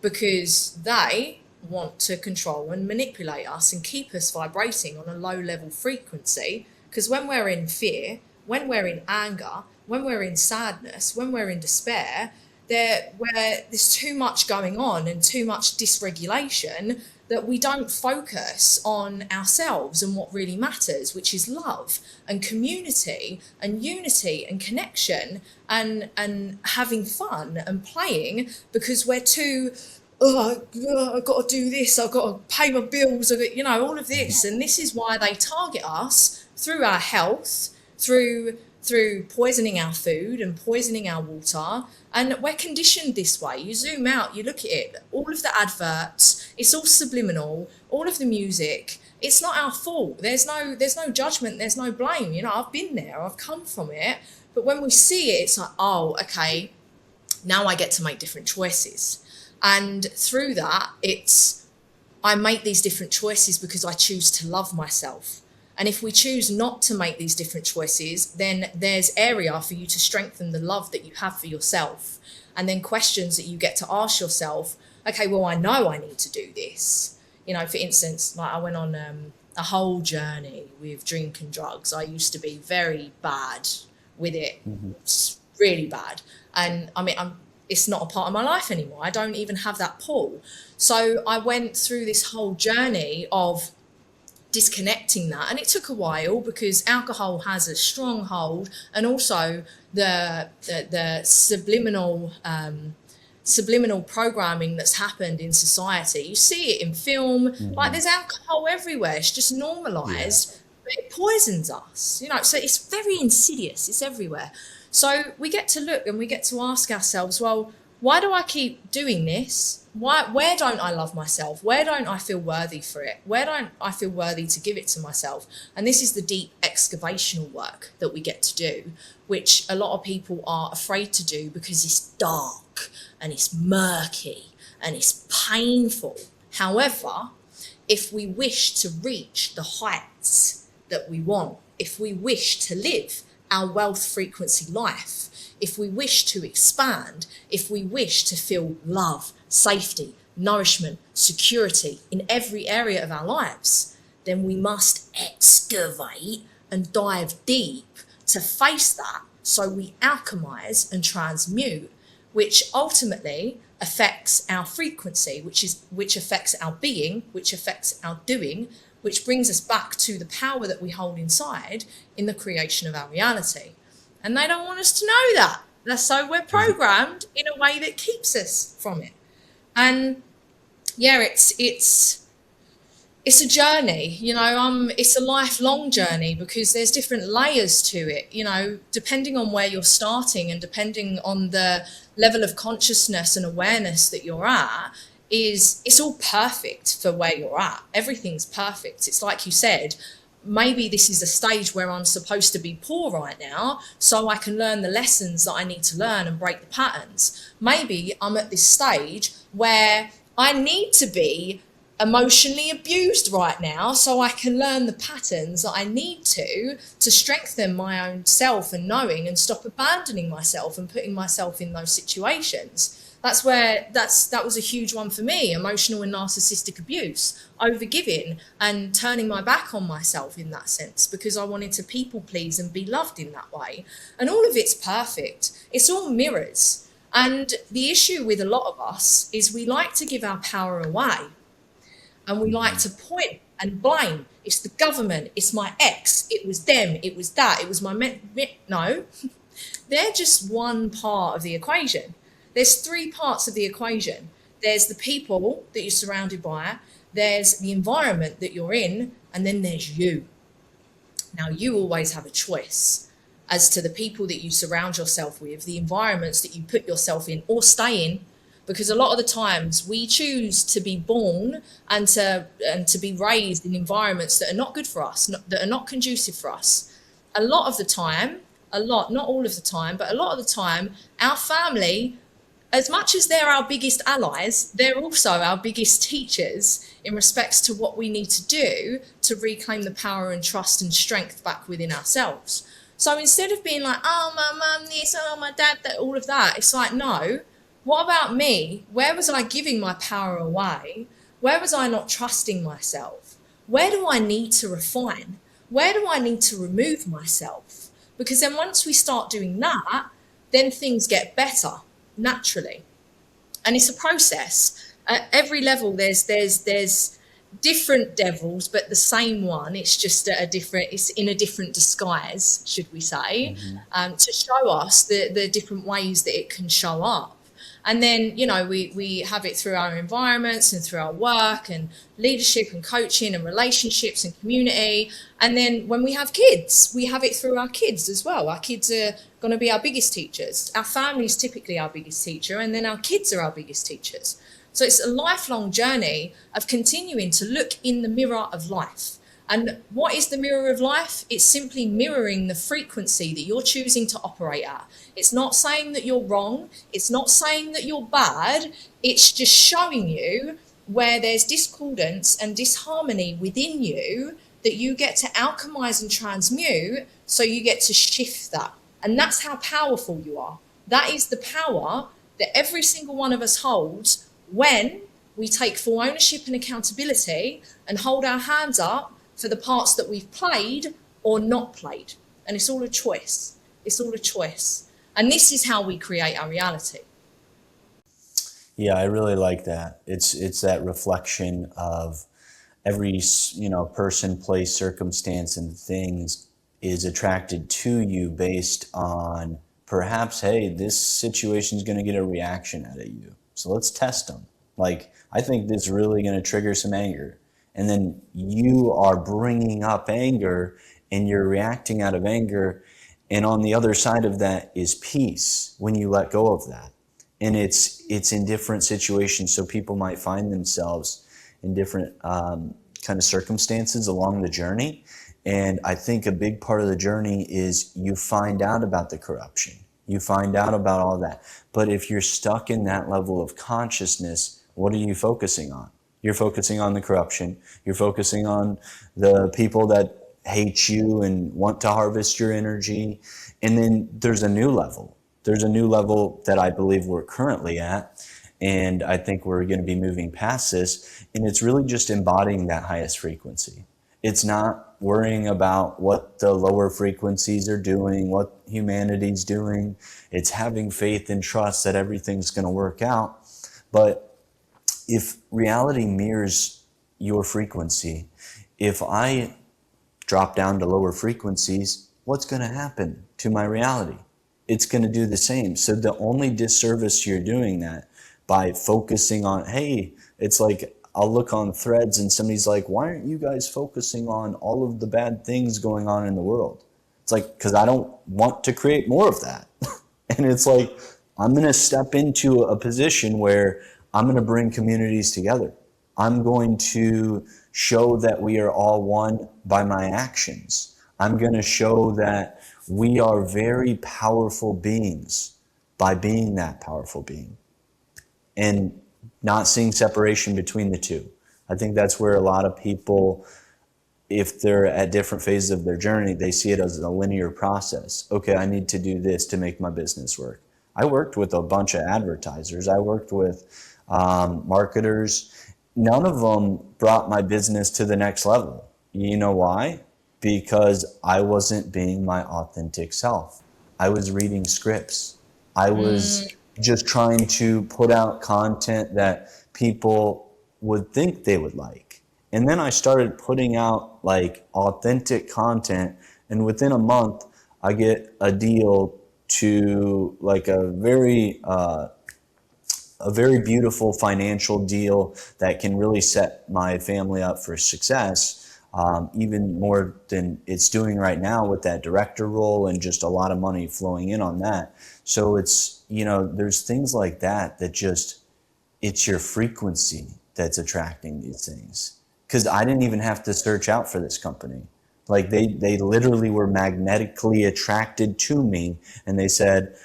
A: because they want to control and manipulate us and keep us vibrating on a low level frequency. Because when we're in fear, when we're in anger, when we're in sadness, when we're in despair, where there's too much going on and too much dysregulation, that we don't focus on ourselves and what really matters, which is love and community and unity and connection and having fun and playing, because we're too, I've got to do this, I've got to pay my bills, all of this. And this is why they target us through our health, through poisoning our food and poisoning our water. And we're conditioned this way. You zoom out, you look at it, all of the adverts, it's all subliminal, all of the music, it's not our fault. There's no judgment, there's no blame. I've been there, I've come from it. But when we see it, it's like, oh, okay, now I get to make different choices. And through that, I make these different choices because I choose to love myself. And if we choose not to make these different choices, then there's area for you to strengthen the love that you have for yourself. And then questions that you get to ask yourself, okay, well, I know I need to do this. For instance, like I went on a whole journey with drink and drugs. I used to be very bad with it, really bad. And it's not a part of my life anymore. I don't even have that pull. So I went through this whole journey of disconnecting that, and it took a while because alcohol has a strong hold, and also the subliminal programming that's happened in society. You see it in film, like there's alcohol everywhere. It's just normalized, but it poisons us, so it's very insidious. It's everywhere. So we get to look and we get to ask ourselves, well, why do I keep doing this? Where don't I love myself? Where don't I feel worthy for it? Where don't I feel worthy to give it to myself? And this is the deep excavational work that we get to do, which a lot of people are afraid to do because it's dark and it's murky and it's painful. However, if we wish to reach the heights that we want, if we wish to live our wealth frequency life, if we wish to expand, if we wish to feel love, safety, nourishment, security in every area of our lives, then we must excavate and dive deep to face that, so we alchemize and transmute, which ultimately affects our frequency, which affects our being, which affects our doing, which brings us back to the power that we hold inside in the creation of our reality. And they don't want us to know that. So we're programmed in a way that keeps us from it. And yeah, it's a journey, it's a lifelong journey, because there's different layers to it, depending on where you're starting and depending on the level of consciousness and awareness that you're at. It's all perfect for where you're at. Everything's perfect. It's like you said, maybe this is a stage where I'm supposed to be poor right now, so I can learn the lessons that I need to learn and break the patterns. Maybe I'm at this stage where I need to be emotionally abused right now, so I can learn the patterns that I need to strengthen my own self and knowing, and stop abandoning myself and putting myself in those situations. That was a huge one for me: emotional and narcissistic abuse, overgiving, and turning my back on myself in that sense, because I wanted to people please and be loved in that way. And all of it's perfect. It's all mirrors. And the issue with a lot of us is we like to give our power away, and we like to point and blame. It's the government, it's my ex, it was them, it was that, it was my no. They're just one part of the equation. There's three parts of the equation. There's the people that you're surrounded by, there's the environment that you're in, and then there's you. Now, you always have a choice as to the people that you surround yourself with, the environments that you put yourself in or stay in, because a lot of the times we choose to be born and to be raised in environments that are not good for us, that are not conducive for us. A lot of the time, not all of the time, but a lot of the time, our family, as much as they're our biggest allies, they're also our biggest teachers in respects to what we need to do to reclaim the power and trust and strength back within ourselves. So instead of being like, oh, my mum this, oh, my dad that, all of that, it's like, no, what about me? Where was I giving my power away? Where was I not trusting myself? Where do I need to refine? Where do I need to remove myself? Because then once we start doing that, then things get better naturally. And it's a process. At every level, there's different devils, but the same one. It's just it's in a different disguise, should we say, to show us the different ways that it can show up. And then, you know, we have it through our environments and through our work and leadership and coaching and relationships and community. And then when we have kids, we have it through our kids as well. Our kids are going to be our biggest teachers. Our family is typically our biggest teacher, and then our kids are our biggest teachers. So it's a lifelong journey of continuing to look in the mirror of life. And what is the mirror of life? It's simply mirroring the frequency that you're choosing to operate at. It's not saying that you're wrong. It's not saying that you're bad. It's just showing you where there's discordance and disharmony within you that you get to alchemize and transmute, so you get to shift that. And that's how powerful you are. That is the power that every single one of us holds when we take full ownership and accountability and hold our hands up for the parts that we've played or not played. And it's all a choice. It's all a choice. And this is how we create our reality.
B: Yeah, I really like that. It's that reflection of every, person, place, circumstance, and things is attracted to you based on perhaps, hey, this situation is going to get a reaction out of you. So let's test them. Like, I think this is really going to trigger some anger. And then you are bringing up anger and you're reacting out of anger. And on the other side of that is peace when you let go of that. And it's in different situations. So people might find themselves in different kind of circumstances along the journey. And I think a big part of the journey is you find out about the corruption. You find out about all that. But if you're stuck in that level of consciousness, what are you focusing on? You're focusing on the corruption. You're focusing on the people that hate you and want to harvest your energy. And then there's a new level. There's a new level that I believe we're currently at. And I think we're going to be moving past this. And it's really just embodying that highest frequency. It's not worrying about what the lower frequencies are doing, what humanity's doing. It's having faith and trust that everything's going to work out. But if reality mirrors your frequency, if I drop down to lower frequencies, what's going to happen to my reality? It's going to do the same. So the only disservice you're doing that by focusing on, hey, it's like I'll look on threads and somebody's like, why aren't you guys focusing on all of the bad things going on in the world? It's like, because I don't want to create more of that. And it's like, I'm going to step into a position where I'm going to bring communities together. I'm going to show that we are all one by my actions. I'm going to show that we are very powerful beings by being that powerful being and not seeing separation between the two. I think that's where a lot of people, if they're at different phases of their journey, they see it as a linear process. Okay, I need to do this to make my business work. I worked with a bunch of advertisers. I worked with marketers. None of them brought my business to the next level. You know why? Because I wasn't being my authentic self. I was reading scripts. I was just trying to put out content that people would think they would like. And then I started putting out like authentic content, and within a month I get a deal to like a very beautiful financial deal that can really set my family up for success, even more than it's doing right now with that director role, and just a lot of money flowing in on that. So it's, there's things like that just, it's your frequency that's attracting these things. Because I didn't even have to search out for this company. Like they literally were magnetically attracted to me, and they said,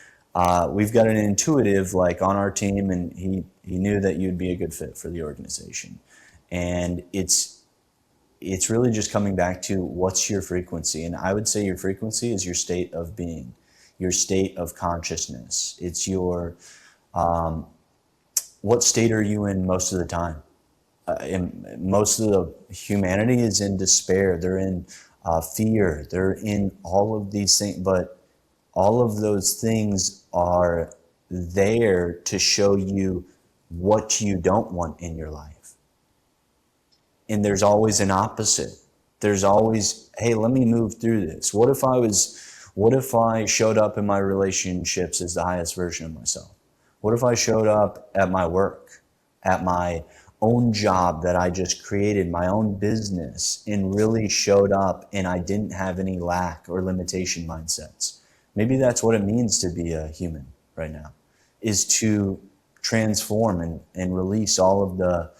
B: we've got an intuitive like on our team, and he knew that you'd be a good fit for the organization. And it's really just coming back to what's your frequency. And I would say your frequency is your state of being, your state of consciousness. It's your, what state are you in most of the time? And most of the humanity is in despair. They're in fear. They're in all of these things, but all of those things are there to show you what you don't want in your life. And there's always an opposite. There's always, hey, let me move through this. What if I showed up in my relationships as the highest version of myself? What if I showed up at my work, at my own job that I just created, my own business, and really showed up and I didn't have any lack or limitation mindsets? Maybe that's what it means to be a human right now, is to transform and release all of the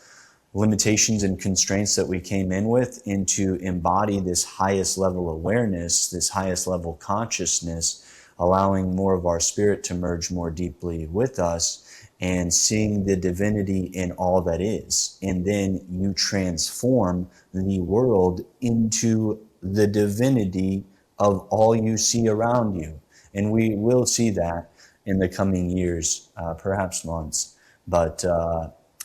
B: limitations and constraints that we came in with, and to embody this highest level awareness, this highest level consciousness, allowing more of our spirit to merge more deeply with us, and seeing the divinity in all that is. And then you transform the world into the divinity of all you see around you. And we will see that in the coming years, perhaps months, but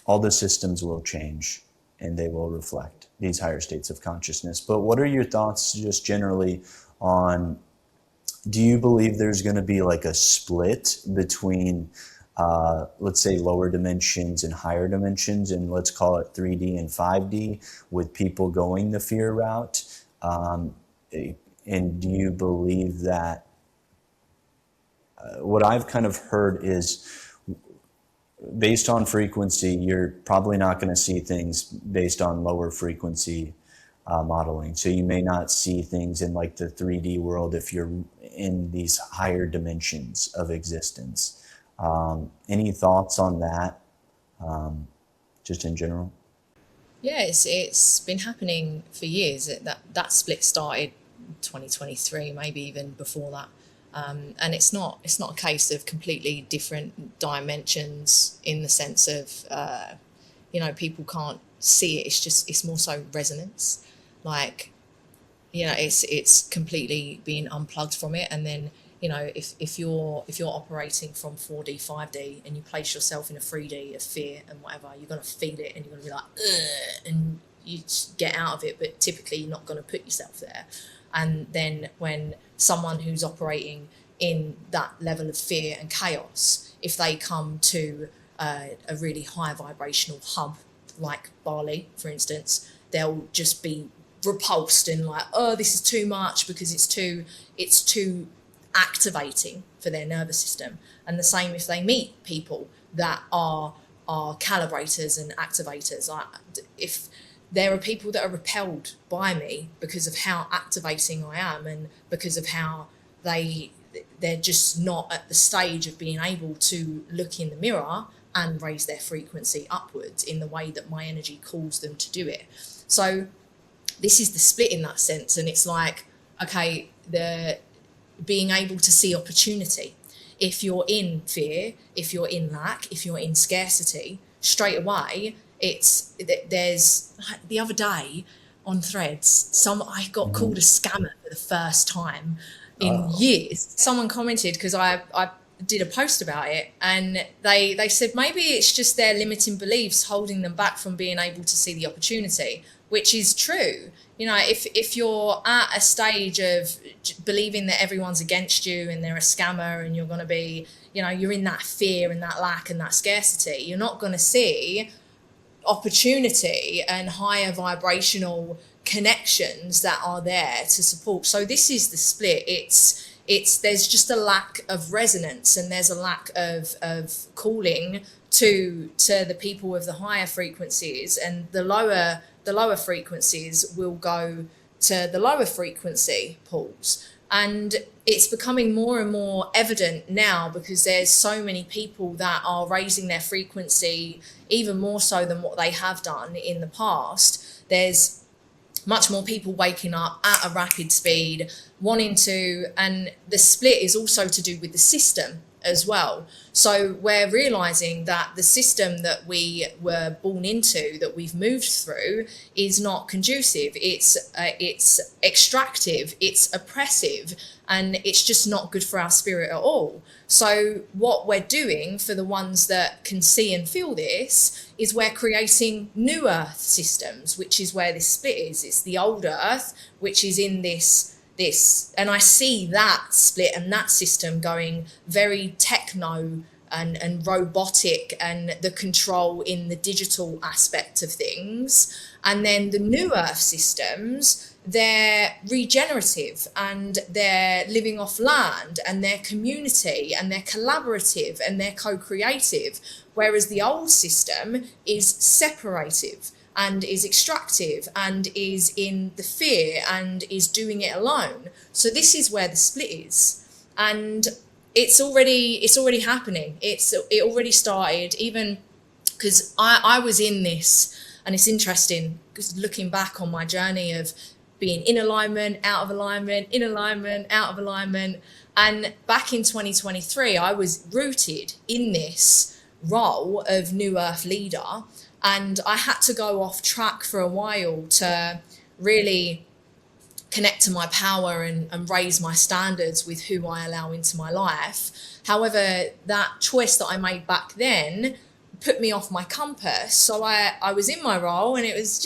B: all the systems will change and they will reflect these higher states of consciousness. But what are your thoughts just generally on, do you believe there's going to be like a split between let's say lower dimensions and higher dimensions, and let's call it 3D and 5D, with people going the fear route? And do you believe that, what I've kind of heard is, based on frequency, you're probably not going to see things based on lower frequency modeling. So you may not see things in like the 3D world if you're in these higher dimensions of existence. Any thoughts on that, just in general?
A: Yeah, it's been happening for years. That split started 2023, maybe even before that. And it's not a case of completely different dimensions in the sense of, people can't see it. It's more so resonance. Like, it's completely being unplugged from it. And then, if you're operating from 4D, 5D, and you place yourself in a 3D of fear and whatever, you're going to feel it and you're going to be like, ugh, and you get out of it, but typically you're not going to put yourself there. And then when someone who's operating in that level of fear and chaos, if they come to a really high vibrational hub like Bali, for instance, they'll just be repulsed and like, oh, this is too much, because it's too activating for their nervous system. And the same if they meet people that are calibrators and activators. If there are people that are repelled by me because of how activating I am, and because of how they're just not at the stage of being able to look in the mirror and raise their frequency upwards in the way that my energy calls them to do it. So this is the split in that sense. And it's like, okay, the being able to see opportunity. If you're in fear, if you're in lack, if you're in scarcity, straight away, there's the other day on Threads, I got called a scammer for the first time in years. Someone commented, because did a post about it, and they said maybe it's just their limiting beliefs holding them back from being able to see the opportunity, which is true. You know, if you're at a stage of believing that everyone's against you and they're a scammer and you're going to be, you know, you're in that fear and that lack and that scarcity, you're not going to see opportunity and higher vibrational connections that are there to support. So this is the split. It's there's just a lack of resonance, and there's a lack of calling to the people of the higher frequencies, and the lower frequencies will go to the lower frequency pools. And it's becoming more and more evident now because there's so many people that are raising their frequency even more so than what they have done in the past. There's much more people waking up at a rapid speed, wanting to, and the split is also to do with the system as well. So we're realizing that the system that we were born into, that we've moved through, is not conducive. It's extractive, it's oppressive, and it's just not good for our spirit at all. So what we're doing, for the ones that can see and feel this, is we're creating new earth systems, which is where this split is. It's the old earth, which is in this, and I see that split and that system going very techno and robotic, and the control in the digital aspect of things. And then the new earth systems, they're regenerative, and they're living off land, and they're community, and they're collaborative, and they're co-creative, whereas the old system is separative and is extractive and is in the fear and is doing it alone. So this is where the split is, and it's already happening. It already started, even because I was in this, and it's interesting because looking back on my journey of being in alignment, out of alignment, in alignment, out of alignment, and back in 2023 I was rooted in this role of New Earth leader. And I had to go off track for a while to really connect to my power and raise my standards with who I allow into my life. However, that choice that I made back then put me off my compass. So I was in my role, and it was,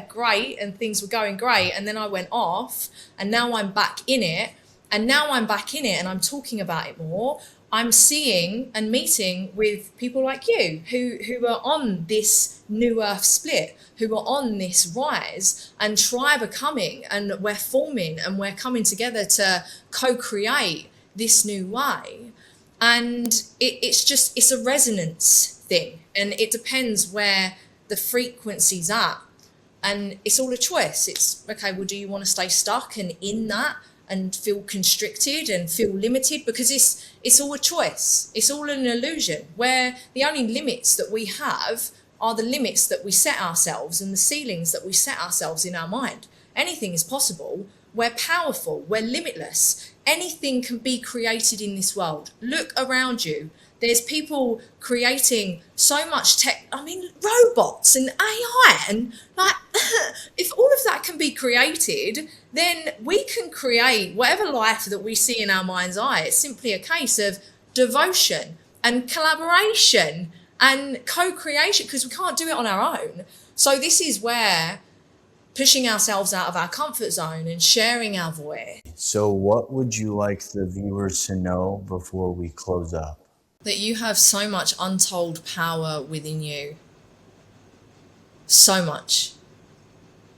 A: great, and things were going great. And then I went off, and now I'm back in it. And now I'm back in it, and I'm talking about it more. I'm seeing and meeting with people like you who are on this new earth split, who are on this rise, and tribe are coming, and we're forming, and we're coming together to co-create this new way. And it's a resonance thing, and it depends where the frequency's at, and it's all a choice. It's okay, well, do you want to stay stuck and in that and feel constricted and feel limited? Because it's all a choice. It's all an illusion, where the only limits that we have are the limits that we set ourselves and the ceilings that we set ourselves in our mind. Anything is possible. We're powerful. We're limitless. Anything can be created in this world. Look around you. There's people creating so much tech. I mean, robots and AI, and like, if all of that can be created, then we can create whatever life that we see in our mind's eye. It's simply a case of devotion and collaboration and co-creation, because we can't do it on our own. So this is where pushing ourselves out of our comfort zone and sharing our voice.
B: So what would you like the viewers to know before we close up?
A: That you have so much untold power within you. So much.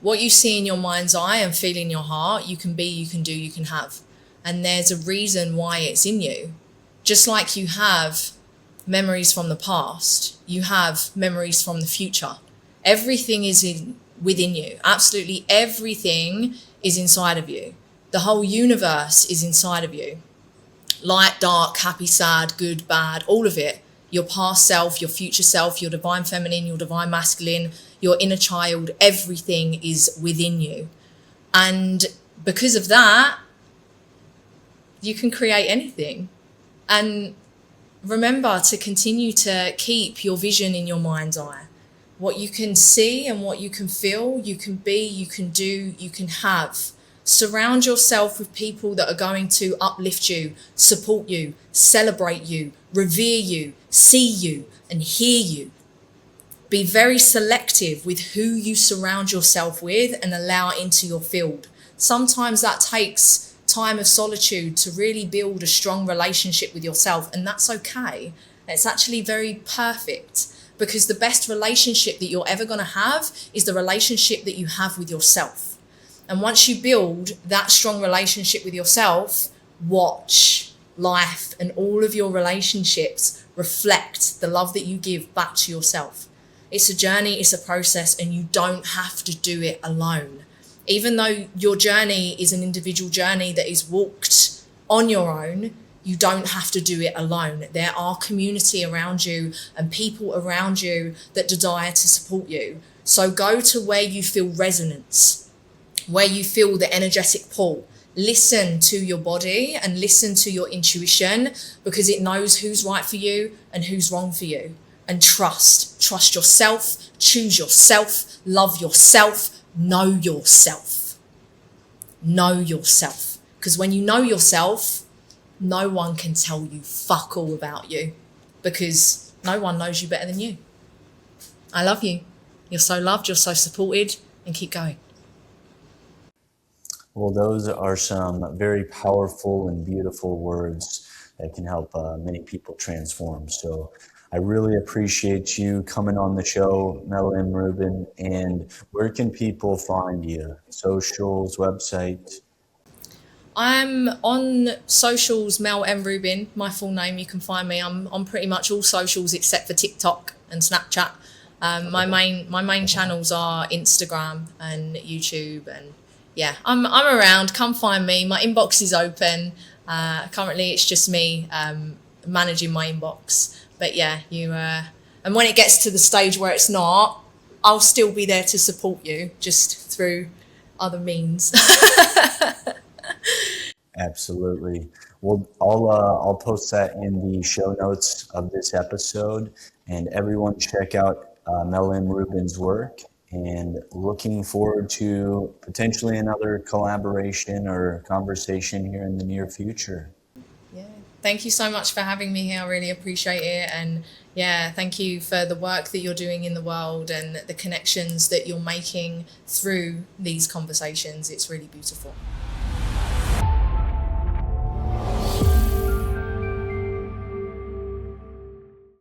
A: What you see in your mind's eye and feel in your heart, you can be, you can do, you can have. And there's a reason why it's in you. Just like you have memories from the past, you have memories from the future. Everything is within you. Absolutely everything is inside of you. The whole universe is inside of you. Light, dark, happy, sad, good, bad, all of it. Your past self, your future self, your divine feminine, your divine masculine, your inner child, everything is within you. And because of that, you can create anything. And remember to continue to keep your vision in your mind's eye. What you can see and what you can feel, you can be, you can do, you can have. Surround yourself with people that are going to uplift you, support you, celebrate you, revere you, see you, and hear you. Be very selective with who you surround yourself with and allow into your field. Sometimes that takes time of solitude to really build a strong relationship with yourself, and that's okay. It's actually very perfect, because the best relationship that you're ever going to have is the relationship that you have with yourself. And once you build that strong relationship with yourself, watch life and all of your relationships reflect the love that you give back to yourself. It's a journey, it's a process, and you don't have to do it alone. Even though your journey is an individual journey that is walked on your own, you don't have to do it alone. There are community around you and people around you that desire to support you. So go to where you feel resonance, where you feel the energetic pull. Listen to your body and listen to your intuition, because it knows who's right for you and who's wrong for you. And trust yourself, choose yourself, love yourself, know yourself. Know yourself. Because when you know yourself, no one can tell you fuck all about you, because no one knows you better than you. I love you. You're so loved, you're so supported, and keep going.
B: Well, those are some very powerful and beautiful words that can help many people transform. So I really appreciate you coming on the show, Mel M, Rubin. And where can people find you? Socials, website?
A: I'm on socials, Mel M Rubin, my full name. You can find me. I'm on pretty much all socials except for TikTok and Snapchat. My main channels are Instagram and YouTube, and yeah, I'm around. Come find me. My inbox is open. Currently, it's just me managing my inbox. But yeah, and when it gets to the stage where it's not, I'll still be there to support you, just through other means.
B: Absolutely. Well, I'll post that in the show notes of this episode, and everyone check out Mel M Rubin's work, and looking forward to potentially another collaboration or conversation here in the near future.
A: Yeah. Thank you so much for having me here. I really appreciate it. And yeah, thank you for the work that you're doing in the world and the connections that you're making through these conversations. It's really beautiful.